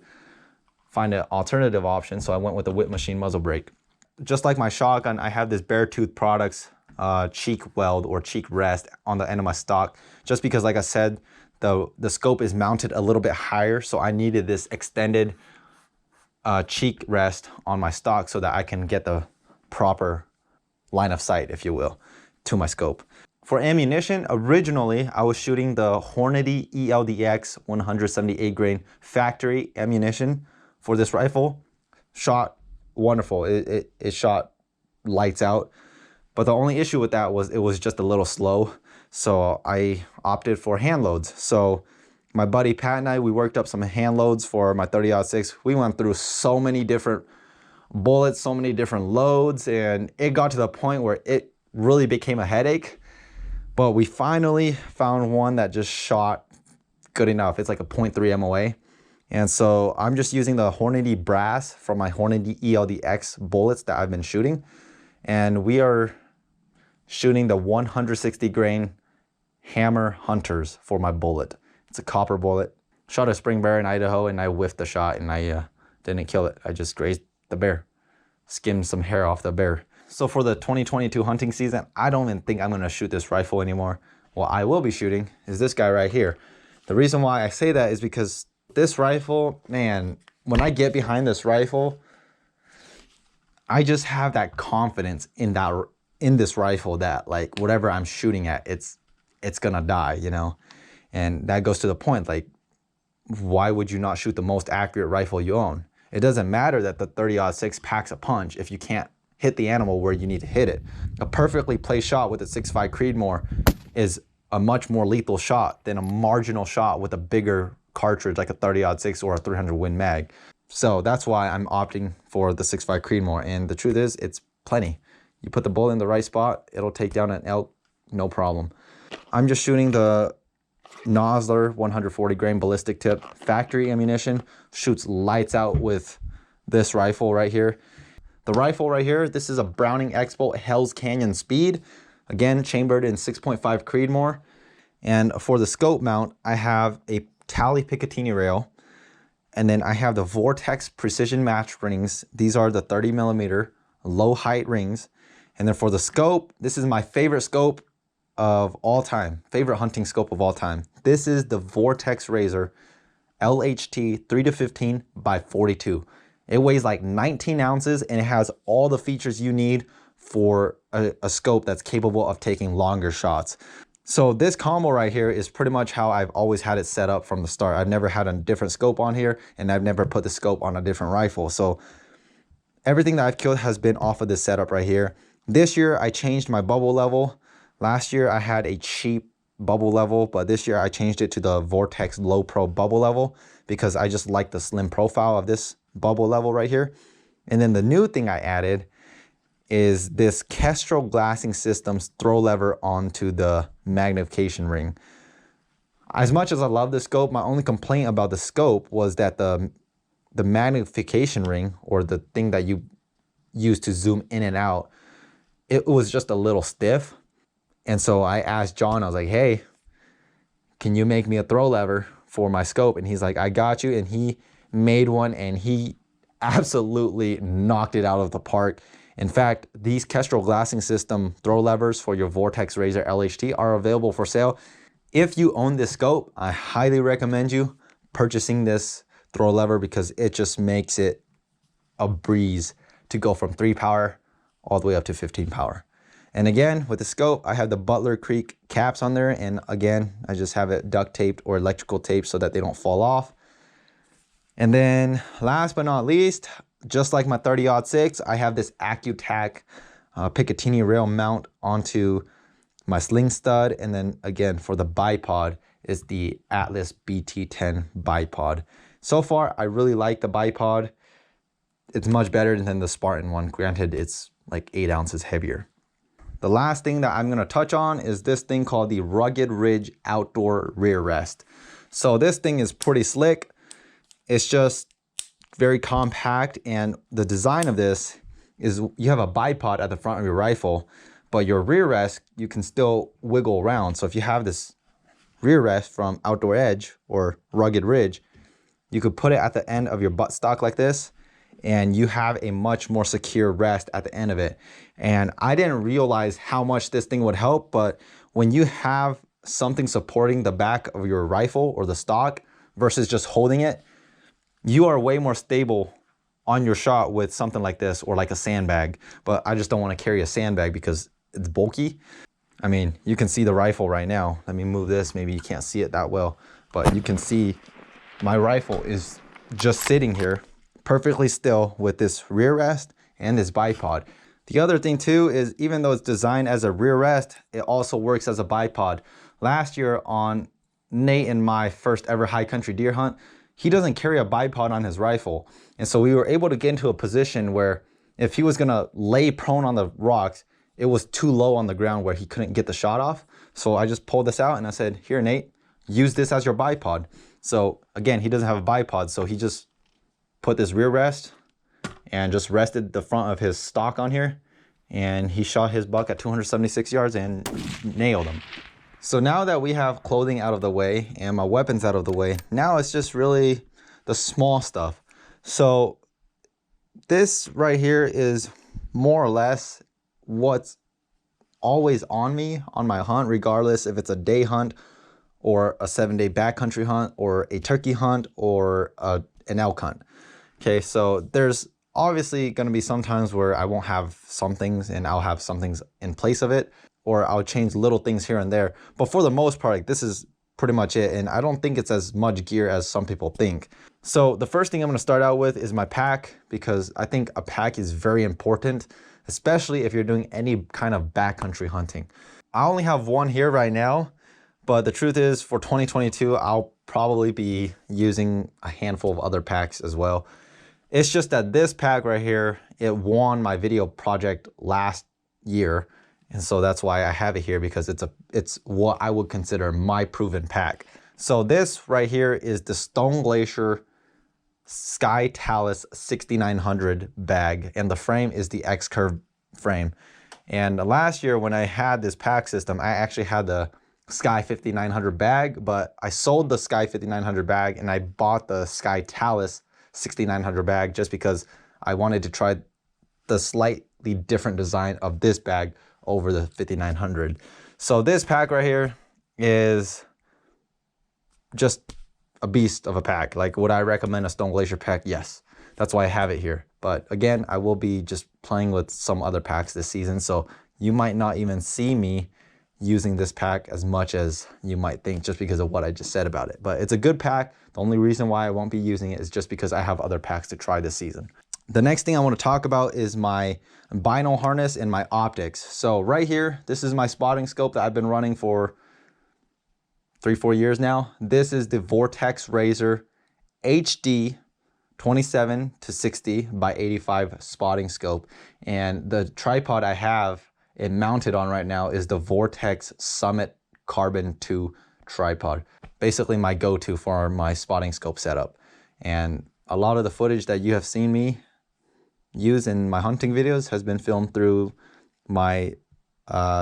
find an alternative option. So I went with the Whit Machine muzzle brake. Just like my shotgun, I have this Beartooth Products cheek weld or cheek rest on the end of my stock, just because, like I said, the scope is mounted a little bit higher, so I needed this extended cheek rest on my stock so that I can get the proper line of sight, if you will, to my scope. For ammunition, originally I was shooting the Hornady ELDX 178 grain factory ammunition for this rifle. Shot wonderful. It shot lights out. But the only issue with that was it was just a little slow. So I opted for hand loads. So my buddy Pat and I, we worked up some hand loads for my 30-06. We went through so many different bullets, so many different loads, and it got to the point where it really became a headache. But we finally found one that just shot good enough. It's like a 0.3 MOA. And so I'm just using the Hornady brass from my Hornady ELDX bullets that I've been shooting. And we are shooting the 160 grain Hammer Hunters for my bullet. It's a copper bullet. shot a spring bear in Idaho and I whiffed the shot and I didn't kill it. I just grazed the bear, skimmed some hair off the bear. So for the 2022 hunting season, I don't even think I'm gonna shoot this rifle anymore. What I will be shooting is this guy right here. The reason why I say that is because this rifle, man, when I get behind this rifle, I just have that confidence in this rifle that like whatever I'm shooting at, it's gonna die, you know? And that goes to the point, like, why would you not shoot the most accurate rifle you own? It doesn't matter that the 30-06 packs a punch if you can't hit the animal where you need to hit it. A perfectly placed shot with a 6.5 Creedmoor is a much more lethal shot than a marginal shot with a bigger cartridge like a 30-06 or a 300 Win Mag. So that's why I'm opting for the 6.5 Creedmoor. And the truth is, it's plenty. You put the bullet in the right spot, it'll take down an elk, no problem. I'm just shooting the Nosler 140 grain ballistic tip factory ammunition. Shoots lights out with this rifle right here. The rifle right here, this is a Browning X-Bolt Hell's Canyon Speed. Again, chambered in 6.5 Creedmoor. And for the scope mount, I have a Tally Picatinny rail. And then I have the Vortex precision match rings. These are the 30mm low height rings. And then for the scope, this is my favorite scope of all time, favorite hunting scope of all time. This is the Vortex Razor LHT 3-15 by 42. It weighs like 19 ounces and it has all the features you need for a scope that's capable of taking longer shots. So this combo right here is pretty much how I've always had it set up from the start. I've never had a different scope on here and I've never put the scope on a different rifle. So everything that I've killed has been off of this setup right here. This year I changed my bubble level. Last year I had a cheap bubble level, but this year I changed it to the Vortex Low Pro bubble level because I just like the slim profile of this bubble level right here. And then the new thing I added is this Kestrel Glassing Systems throw lever onto the magnification ring. As much as I love the scope, my only complaint about the scope was that the magnification ring, or the thing that you use to zoom in and out, it was just a little stiff. And so I asked John, I was like, hey, can you make me a throw lever for my scope? And he's like, I got you. And he made one and he absolutely knocked it out of the park. In fact, these Kestrel Glassing System throw levers for your Vortex Razor LHT are available for sale. If you own this scope, I highly recommend you purchasing this throw lever because it just makes it a breeze to go from 3 power all the way up to 15 power. And again, with the scope, I have the Butler Creek caps on there. And again, I just have it duct taped or electrical taped so that they don't fall off. And then last but not least, just like my 30-06, I have this AccuTac Picatinny rail mount onto my sling stud. And then again, for the bipod is the Atlas BT10 bipod. So far, I really like the bipod. It's much better than the Spartan one. Granted, it's like 8 ounces heavier. The last thing that I'm going to touch on is this thing called the Rugged Ridge Outdoor Rear Rest. So this thing is pretty slick. It's just very compact, and the design of this is you have a bipod at the front of your rifle, but your rear rest, you can still wiggle around. So if you have this rear rest from Outdoor Edge or Rugged Ridge, you could put it at the end of your buttstock like this, and you have a much more secure rest at the end of it. And I didn't realize how much this thing would help, but when you have something supporting the back of your rifle or the stock versus just holding it, you are way more stable on your shot with something like this or like a sandbag. But I just don't want to carry a sandbag because it's bulky. I mean, you can see the rifle right now. Let me move this. Maybe you can't see it that well, but you can see my rifle is just sitting here perfectly still with this rear rest and this bipod. The other thing too is even though it's designed as a rear rest, it also works as a bipod. Last year on Nate and my first ever high country deer hunt, he doesn't carry a bipod on his rifle. And so we were able to get into a position where if he was gonna lay prone on the rocks, it was too low on the ground where he couldn't get the shot off. So I just pulled this out and I said, here, Nate, use this as your bipod. So again, he doesn't have a bipod, so he just put this rear rest and just rested the front of his stock on here. And he shot his buck at 276 yards and nailed him. So now that we have clothing out of the way and my weapons out of the way, now it's just really the small stuff. So this right here is more or less what's always on me on my hunt, regardless if it's a day hunt or a 7-day backcountry hunt or a turkey hunt or an elk hunt. Okay, so there's obviously going to be some times where I won't have some things and I'll have some things in place of it, or I'll change little things here and there. But for the most part, like, this is pretty much it. And I don't think it's as much gear as some people think. So the first thing I'm going to start out with is my pack, because I think a pack is very important, especially if you're doing any kind of backcountry hunting. I only have one here right now, but the truth is for 2022, I'll probably be using a handful of other packs as well. It's just that this pack right here, it won my video project last year. And so that's why I have it here, because it's what I would consider my proven pack. So this right here is the Stone Glacier Sky Talus 6900 bag, and the frame is the X-Curve frame. And last year when I had this pack system, I actually had the Sky 5900 bag, but I sold the Sky 5900 bag and I bought the Sky Talus 6900 bag just because I wanted to try the slightly different design of this bag over the 5900. So this pack right here is just a beast of a pack. Like, would I recommend a Stone Glacier pack? Yes, that's why I have it here. But again, I will be just playing with some other packs this season, so you might not even see me using this pack as much as you might think, just because of what I just said about it. But it's a good pack. The only reason why I won't be using it is just because I have other packs to try this season. The next thing I want to talk about is my Bino harness and my optics. So right here, this is my spotting scope that I've been running for 3-4 years now. This is the Vortex Razor HD 27 to 60 by 85 spotting scope. And the tripod I have it mounted on right now is the Vortex Summit Carbon 2 tripod. Basically my go-to for my spotting scope setup. And a lot of the footage that you have seen me use in my hunting videos has been filmed through my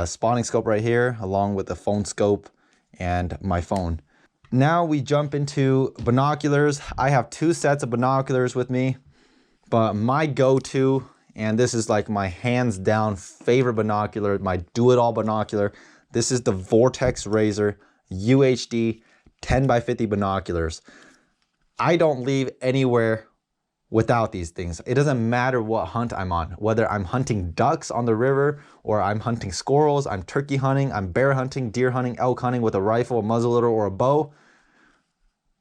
spotting scope right here, along with the phone scope and my phone. Now we jump into binoculars. I have 2 sets of binoculars with me, but my go-to, and this is like my hands down favorite binocular, my do-it-all binocular, this is the Vortex Razor UHD 10 by 50 binoculars. I don't leave anywhere without these things. It doesn't matter what hunt I'm on, whether I'm hunting ducks on the river or I'm hunting squirrels, I'm turkey hunting, I'm bear hunting, deer hunting, elk hunting with a rifle, a muzzleloader, or a bow.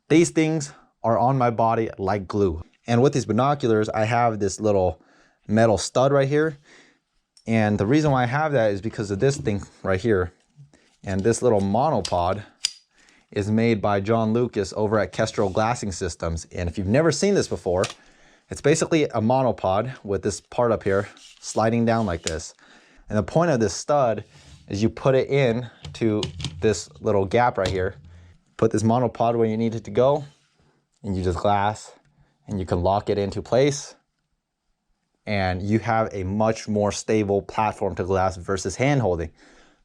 These things are on my body like glue. And with these binoculars, I have this little metal stud right here. And the reason why I have that is because of this thing right here. And this little monopod is made by John Lucas over at Kestrel Glassing Systems. And if you've never seen this before, it's basically a monopod with this part up here sliding down like this. And the point of this stud is you put it in to this little gap right here. Put this monopod where you need it to go, and you just glass, and you can lock it into place. And you have a much more stable platform to glass versus hand holding.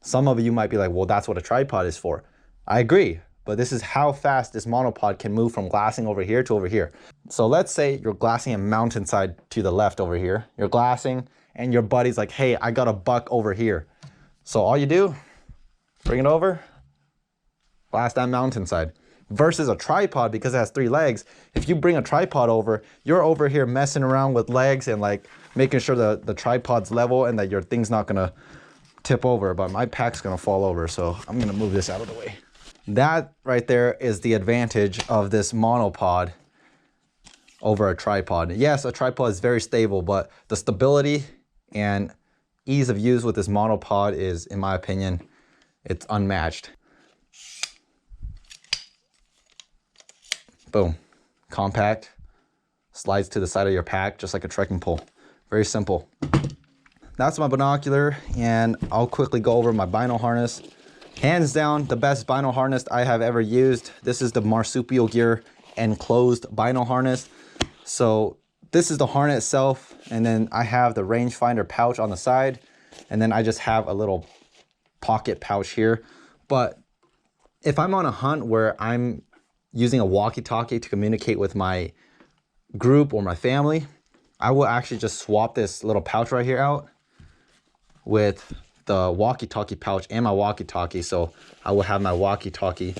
Some of you might be like, well, that's what a tripod is for. I agree. But this is how fast this monopod can move from glassing over here to over here. So let's say you're glassing a mountainside to the left over here. You're glassing and your buddy's like, hey, I got a buck over here. So all you do, bring it over, glass that mountainside. Versus a tripod, because it has 3 legs, if you bring a tripod over, you're over here messing around with legs and like making sure the tripod's level and that your thing's not gonna tip over, but my pack's gonna fall over, so I'm gonna move this out of the way. That right there is the advantage of this monopod over a tripod. Yes, a tripod is very stable, but the stability and ease of use with this monopod is, in my opinion, it's unmatched. Boom, compact, slides to the side of your pack just like a trekking pole. Very simple. That's my binocular, and I'll quickly go over my Bino harness. Hands down, the best Bino harness I have ever used. This is the Marsupial Gear enclosed Bino harness. So this is the harness itself, and then I have the rangefinder pouch on the side, and then I just have a little pocket pouch here. But if I'm on a hunt where I'm using a walkie-talkie to communicate with my group or my family, I will actually just swap this little pouch right here out with the walkie-talkie pouch and my walkie-talkie. So I will have my walkie-talkie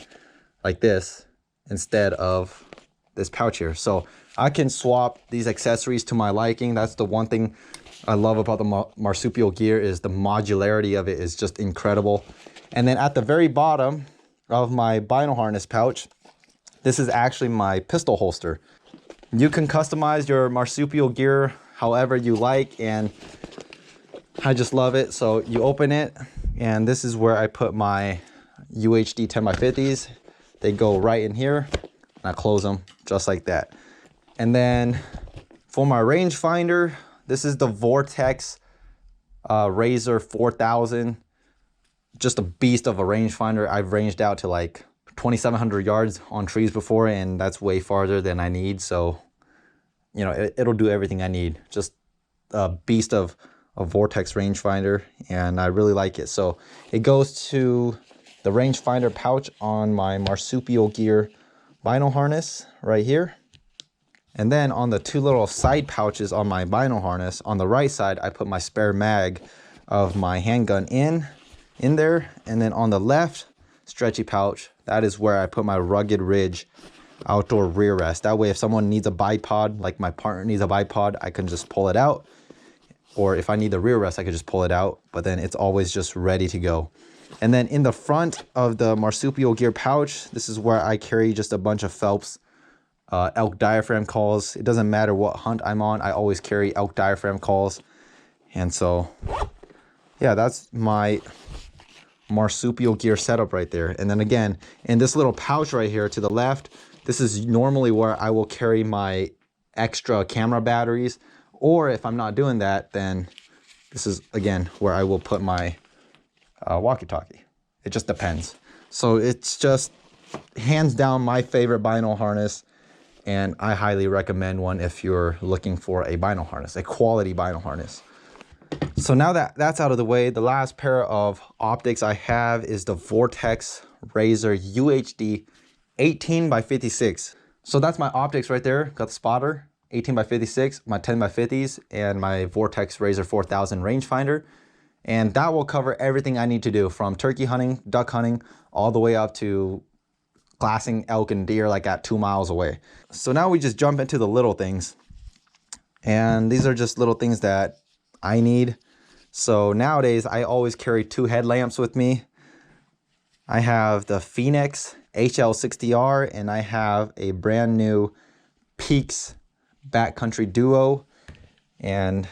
like this instead of this pouch here. So I can swap these accessories to my liking. That's the one thing I love about the marsupial gear, is the modularity of it is just incredible. And then at the very bottom of my bino harness pouch, this is actually my pistol holster. You can customize your marsupial gear however you like, and I just love it. So you open it, and this is where I put my UHD 10x50s. They go right in here, and I close them just like that. And then for my rangefinder, this is the Vortex Razor 4000. Just a beast of a rangefinder. I've ranged out to like 2,700 yards on trees before, and that's way farther than I need. So, you know, it'll do everything I need. Just a beast of a Vortex rangefinder, and I really like it. So it goes to the rangefinder pouch on my marsupial gear bino harness right here. And then on the two little side pouches on my bino harness, on the right side, I put my spare mag of my handgun in there. And then on the left stretchy pouch, that is where I put my Rugged Ridge outdoor rear rest. That way, if someone needs a bipod, like my partner needs a bipod, I can just pull it out. Or if I need the rear rest, I could just pull it out, but then it's always just ready to go. And then in the front of the marsupial gear pouch, this is where I carry just a bunch of Phelps elk diaphragm calls. It doesn't matter what hunt I'm on, I always carry elk diaphragm calls. And so, yeah, that's my marsupial gear setup right there. And then again, in this little pouch right here to the left, this is normally where I will carry my extra camera batteries. Or if I'm not doing that, then this is, again, where I will put my walkie-talkie. It just depends. So it's just hands down my favorite bino harness, and I highly recommend one if you're looking for a bino harness, a quality bino harness. So now that that's out of the way, the last pair of optics I have is the Vortex Razor UHD 18x56. So that's my optics right there. Got the spotter, 18x56, my 10x50s, and my Vortex Razor 4000 rangefinder. And that will cover everything I need to do, from turkey hunting, duck hunting, all the way up to glassing elk and deer like at 2 miles away. So now we just jump into the little things. And these are just little things that I need. So nowadays I always carry 2 headlamps with me. I have the Phoenix HL60R, and I have a brand new Peaks Backcountry Duo. And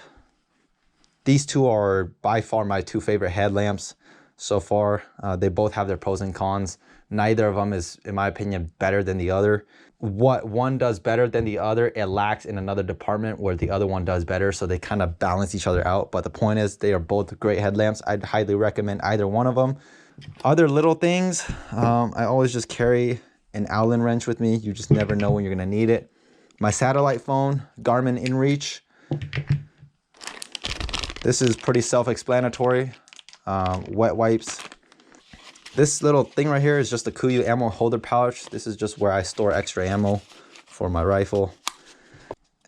these two are by far my 2 favorite headlamps so far. They both have their pros and cons. Neither of them is, in my opinion, better than the other. What one does better than the other, it lacks in another department where the other one does better. So they kind of balance each other out. But the point is, they are both great headlamps. I'd highly recommend either one of them. Other little things, I always just carry an Allen wrench with me. You just never know when you're going to need it. My satellite phone, Garmin InReach. This is pretty self-explanatory. Wet wipes. This little thing right here is just a Kuiu ammo holder pouch. This is just where I store extra ammo for my rifle.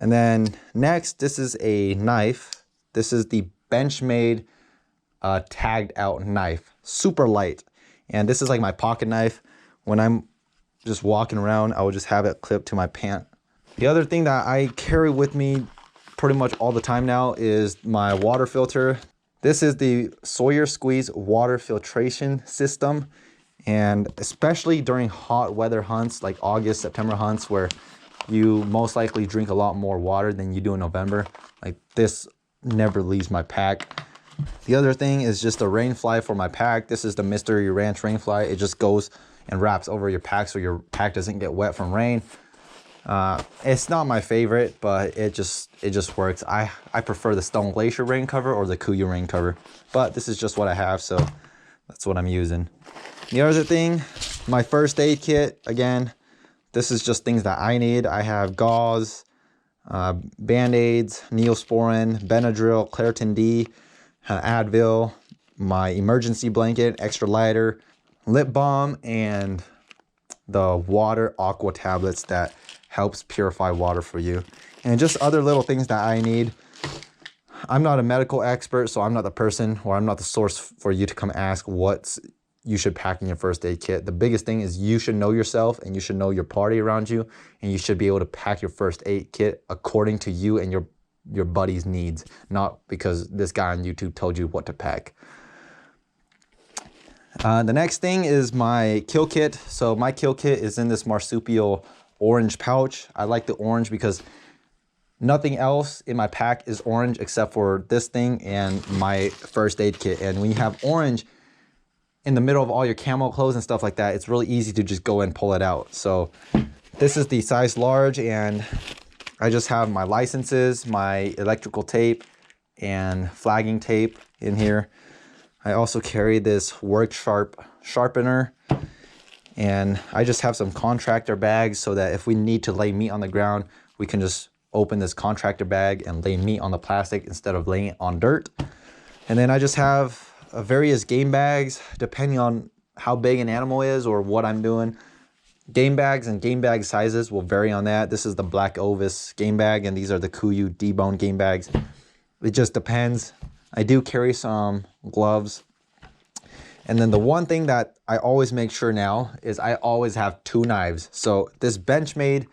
And then next, this is a knife. This is the Benchmade tagged out knife. Super light. And this is like my pocket knife. When I'm just walking around, I will just have it clipped to my pant. The other thing that I carry with me pretty much all the time now is my water filter. This is the Sawyer Squeeze water filtration system. And especially during hot weather hunts like August, September hunts, where you most likely drink a lot more water than you do in November, like this never leaves my pack. The other thing is just a rain fly for my pack. This is the Mystery Ranch rain fly. It just goes and wraps over your pack so your pack doesn't get wet from rain. It's not my favorite, but it just works. I prefer the Stone Glacier rain cover or the Kuiu rain cover, but this is just what I have, so that's what I'm using. The other thing, my first aid kit. Again, this is just things that I need. I have gauze, band-aids, Neosporin, Benadryl, Claritin D, Advil, my emergency blanket, extra lighter, lip balm and the water aqua tablets that helps purify water for you, and just other little things that I need. I'm not a medical expert, so I'm not the person, or I'm not the source for you to come ask what you should pack in your first aid kit. The biggest thing is you should know yourself, and you should know your party around you, and you should be able to pack your first aid kit according to you and your buddy's needs, not because this guy on YouTube told you what to pack. The next thing is my kill kit. So my kill kit is in this marsupial orange pouch. I like the orange because nothing else in my pack is orange except for this thing and my first aid kit. And when you have orange in the middle of all your camo clothes and stuff like that, it's really easy to just go and pull it out. So this is the size large, and I just have my licenses, my electrical tape, and flagging tape in here. I also carry this work sharpener, and I just have some contractor bags so that if we need to lay meat on the ground, we can just open this contractor bag and lay meat on the plastic instead of laying it on dirt. And then I just have various game bags depending on how big an animal is or what I'm doing. Game bags and game bag sizes will vary on that. This is the Black Ovis game bag, and these are the Kuiu debone game bags. It just depends. I do carry some gloves. And then the one thing that I always make sure now is I always have 2 knives. So this Benchmade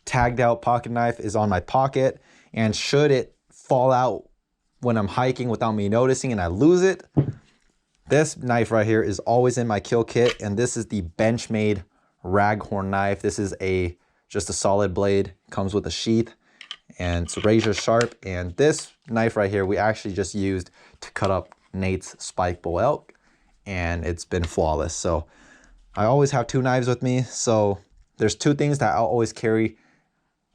tagged out pocket knife is on my pocket, and should it fall out when I'm hiking without me noticing and I lose it, this knife right here is always in my kill kit, and this is the Benchmade Raghorn knife. This is just a solid blade, comes with a sheath, and it's razor sharp. And this knife right here we actually just used to cut up Nate's spike bull elk, and it's been flawless. So I always have 2 knives with me. So there's 2 things that I'll always carry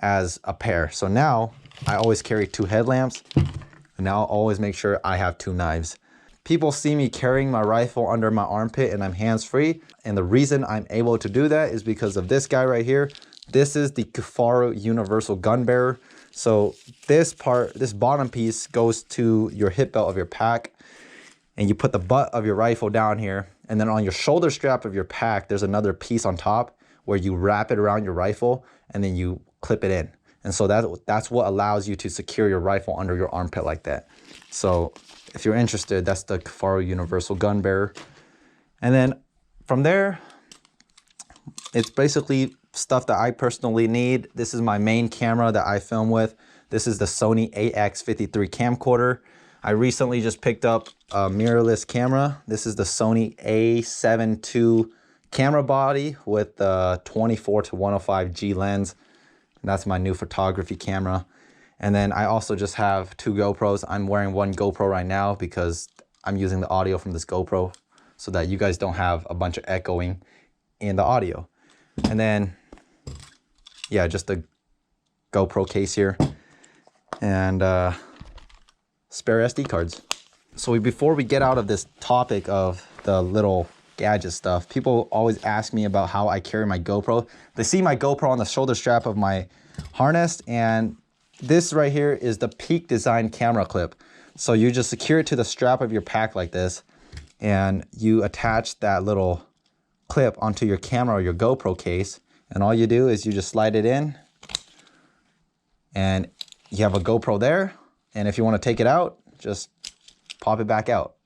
as a pair. So now I always carry 2 headlamps, and now I'll always make sure I have 2 knives. People see me carrying my rifle under my armpit and I'm hands-free, and the reason I'm able to do that is because of this guy right here. This is the Kifaru Universal Gun Bearer. So this bottom piece goes to your hip belt of your pack, and you put the butt of your rifle down here, and then on your shoulder strap of your pack there's another piece on top where you wrap it around your rifle and then you clip it in. And so that's what allows you to secure your rifle under your armpit like that. So if you're interested, that's the Kifaru Universal Gun Bearer. And then from there, it's basically stuff that I personally need. This is my main camera that I film with. This is the Sony AX53 camcorder. I recently just picked up a mirrorless camera. This is the Sony A7 II camera body with the 24-105G lens. And that's my new photography camera. And then I also just have 2 GoPros. I'm wearing one GoPro right now because I'm using the audio from this GoPro so that you guys don't have a bunch of echoing in the audio. And then, yeah, just a GoPro case here and spare SD cards. So before we get out of this topic of the little gadget stuff, people always ask me about how I carry my GoPro. They see my GoPro on the shoulder strap of my harness, and this right here is the Peak Design camera clip. So you just secure it to the strap of your pack like this, and you attach that little clip onto your camera or your GoPro case, and all you do is you just slide it in, and you have a GoPro there. And if you want to take it out, just pop it back out.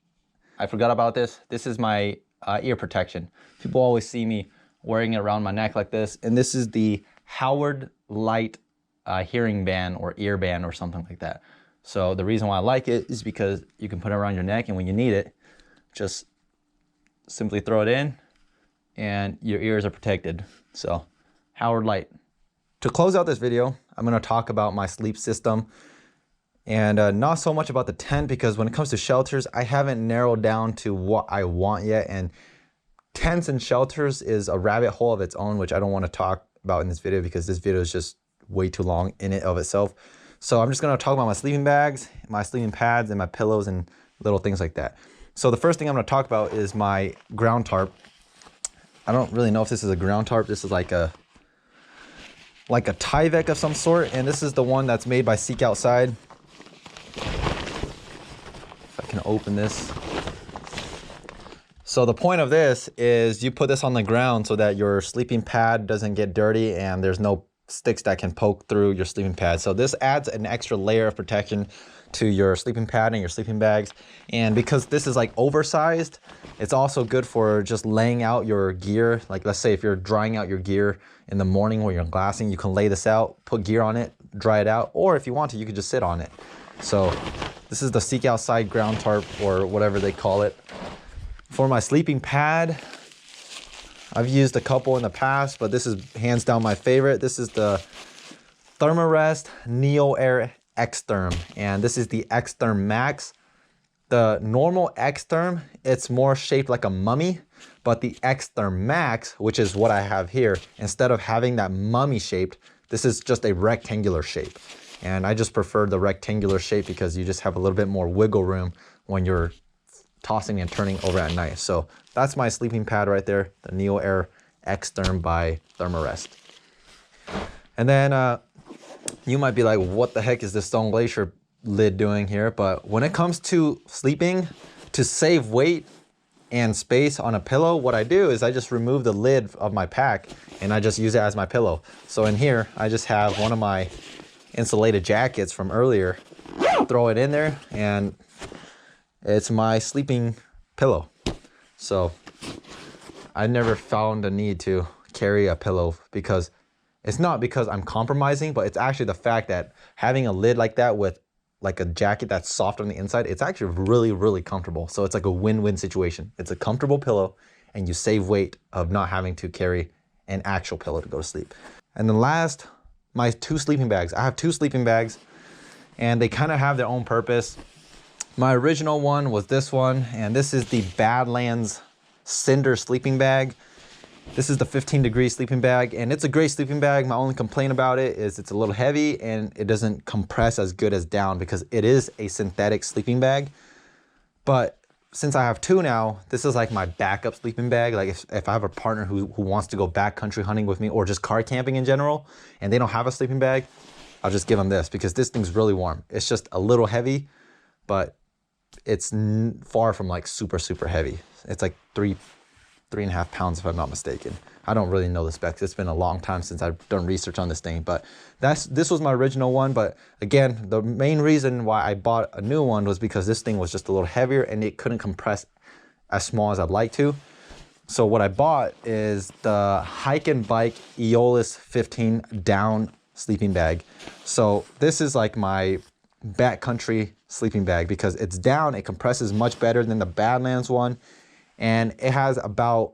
I forgot about this. This is my ear protection. People always see me wearing it around my neck like this, and this is the Howard Light hearing band or ear band or something like that. So the reason why I like it is because you can put it around your neck, and when you need it, just simply throw it in and your ears are protected. So Howard Light. To close out this video, I'm going to talk about my sleep system, and not so much about the tent, because when it comes to shelters, I haven't narrowed down to what I want yet. And tents and shelters is a rabbit hole of its own, which I don't want to talk about in this video because this video is just way too long in it of itself. So I'm just going to talk about my sleeping bags, my sleeping pads, and my pillows and little things like that. So the first thing I'm going to talk about is my ground tarp. I don't really know if this is a ground tarp. This is like a Tyvek of some sort, and this is the one that's made by Seek Outside. If I can open this. So the point of this is you put this on the ground so that your sleeping pad doesn't get dirty and there's no sticks that can poke through your sleeping pad. So this adds an extra layer of protection to your sleeping pad and your sleeping bags. And because this is like oversized, it's also good for just laying out your gear. Like let's say if you're drying out your gear in the morning when you're glassing, you can lay this out, put gear on it, dry it out, or if you want to, you could just sit on it. So this is the Seek Outside ground tarp or whatever they call it. For my sleeping pad, I've used a couple in the past, but this is hands down my favorite. This is the Thermarest Neo Air X-Therm, and this is the X-Therm Max. The normal X-Therm, it's more shaped like a mummy, but the X-Therm Max, which is what I have here, instead of having that mummy shaped, this is just a rectangular shape. And I just prefer the rectangular shape because you just have a little bit more wiggle room when you're tossing and turning over at night. So that's my sleeping pad right there, the Neo Air X-Therm by Thermarest. And then you might be like, what the heck is this Stone Glacier lid doing here? But when it comes to sleeping, to save weight and space on a pillow, what I do is I just remove the lid of my pack and I just use it as my pillow. So in here, I just have one of my insulated jackets from earlier, throw it in there, and it's my sleeping pillow. So I never found a need to carry a pillow because it's not because I'm compromising, but it's actually the fact that having a lid like that with like a jacket that's soft on the inside, it's actually really, really comfortable. So it's like a win-win situation. It's a comfortable pillow and you save weight of not having to carry an actual pillow to go to sleep. And then last, my two sleeping bags. I have two sleeping bags and they kind of have their own purpose. My original one was this one, and this is the Badlands Cinder sleeping bag. This is the 15-degree sleeping bag, and it's a great sleeping bag. My only complaint about it is it's a little heavy and it doesn't compress as good as down because it is a synthetic sleeping bag. But since I have two now, this is like my backup sleeping bag. Like if I have a partner who wants to go backcountry hunting with me or just car camping in general, and they don't have a sleeping bag, I'll just give them this because this thing's really warm. It's just a little heavy, but it's far from like super, super heavy. It's like 3.5 pounds if I'm not mistaken. I don't really know the specs. It's been a long time since I've done research on this thing, but this was my original one. But again, the main reason why I bought a new one was because this thing was just a little heavier and it couldn't compress as small as I'd like to. So what I bought is the Hike and Bike Aeolus 15 down sleeping bag. So this is like my backcountry sleeping bag because it's down, it compresses much better than the Badlands one, and it has about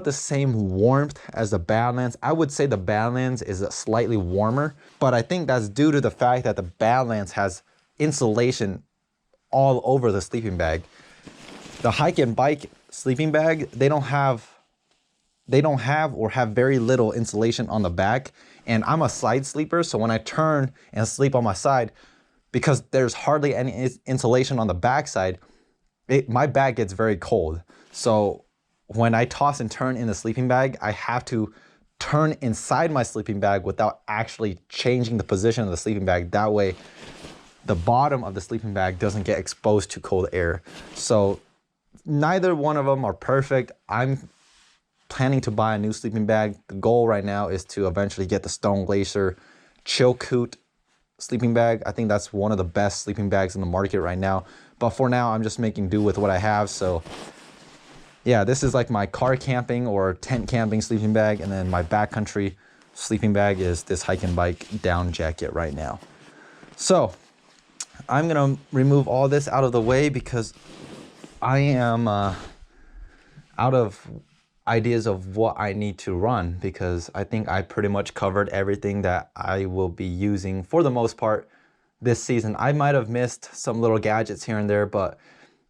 the same warmth as the Badlands. I would say the Badlands is slightly warmer, but I think that's due to the fact that the Badlands has insulation all over the sleeping bag. The Hike and Bike sleeping bag, they don't have or have very little insulation on the back. And I'm a side sleeper, so when I turn and sleep on my side, because there's hardly any insulation on the back side, my back gets very cold. So when I toss and turn in the sleeping bag, I have to turn inside my sleeping bag without actually changing the position of the sleeping bag. That way, the bottom of the sleeping bag doesn't get exposed to cold air. So neither one of them are perfect. I'm planning to buy a new sleeping bag. The goal right now is to eventually get the Stone Glacier Chilkoot sleeping bag. I think that's one of the best sleeping bags in the market right now. But for now, I'm just making do with what I have. So yeah, this is like my car camping or tent camping sleeping bag. And then my backcountry sleeping bag is this Hike and Bike down jacket right now. So I'm gonna remove all this out of the way because I am out of ideas of what I need to run, because I think I pretty much covered everything that I will be using for the most part this season. I might have missed some little gadgets here and there, but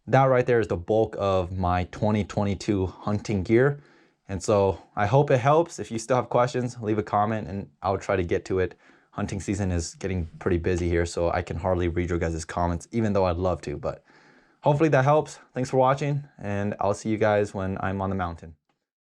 that right there is the bulk of my 2022 hunting gear. And so I hope it helps. If you still have questions, leave a comment and I'll try to get to it. Hunting season is getting pretty busy here, so I can hardly read your guys' comments, even though I'd love to, but hopefully that helps. Thanks for watching, and I'll see you guys when I'm on the mountain.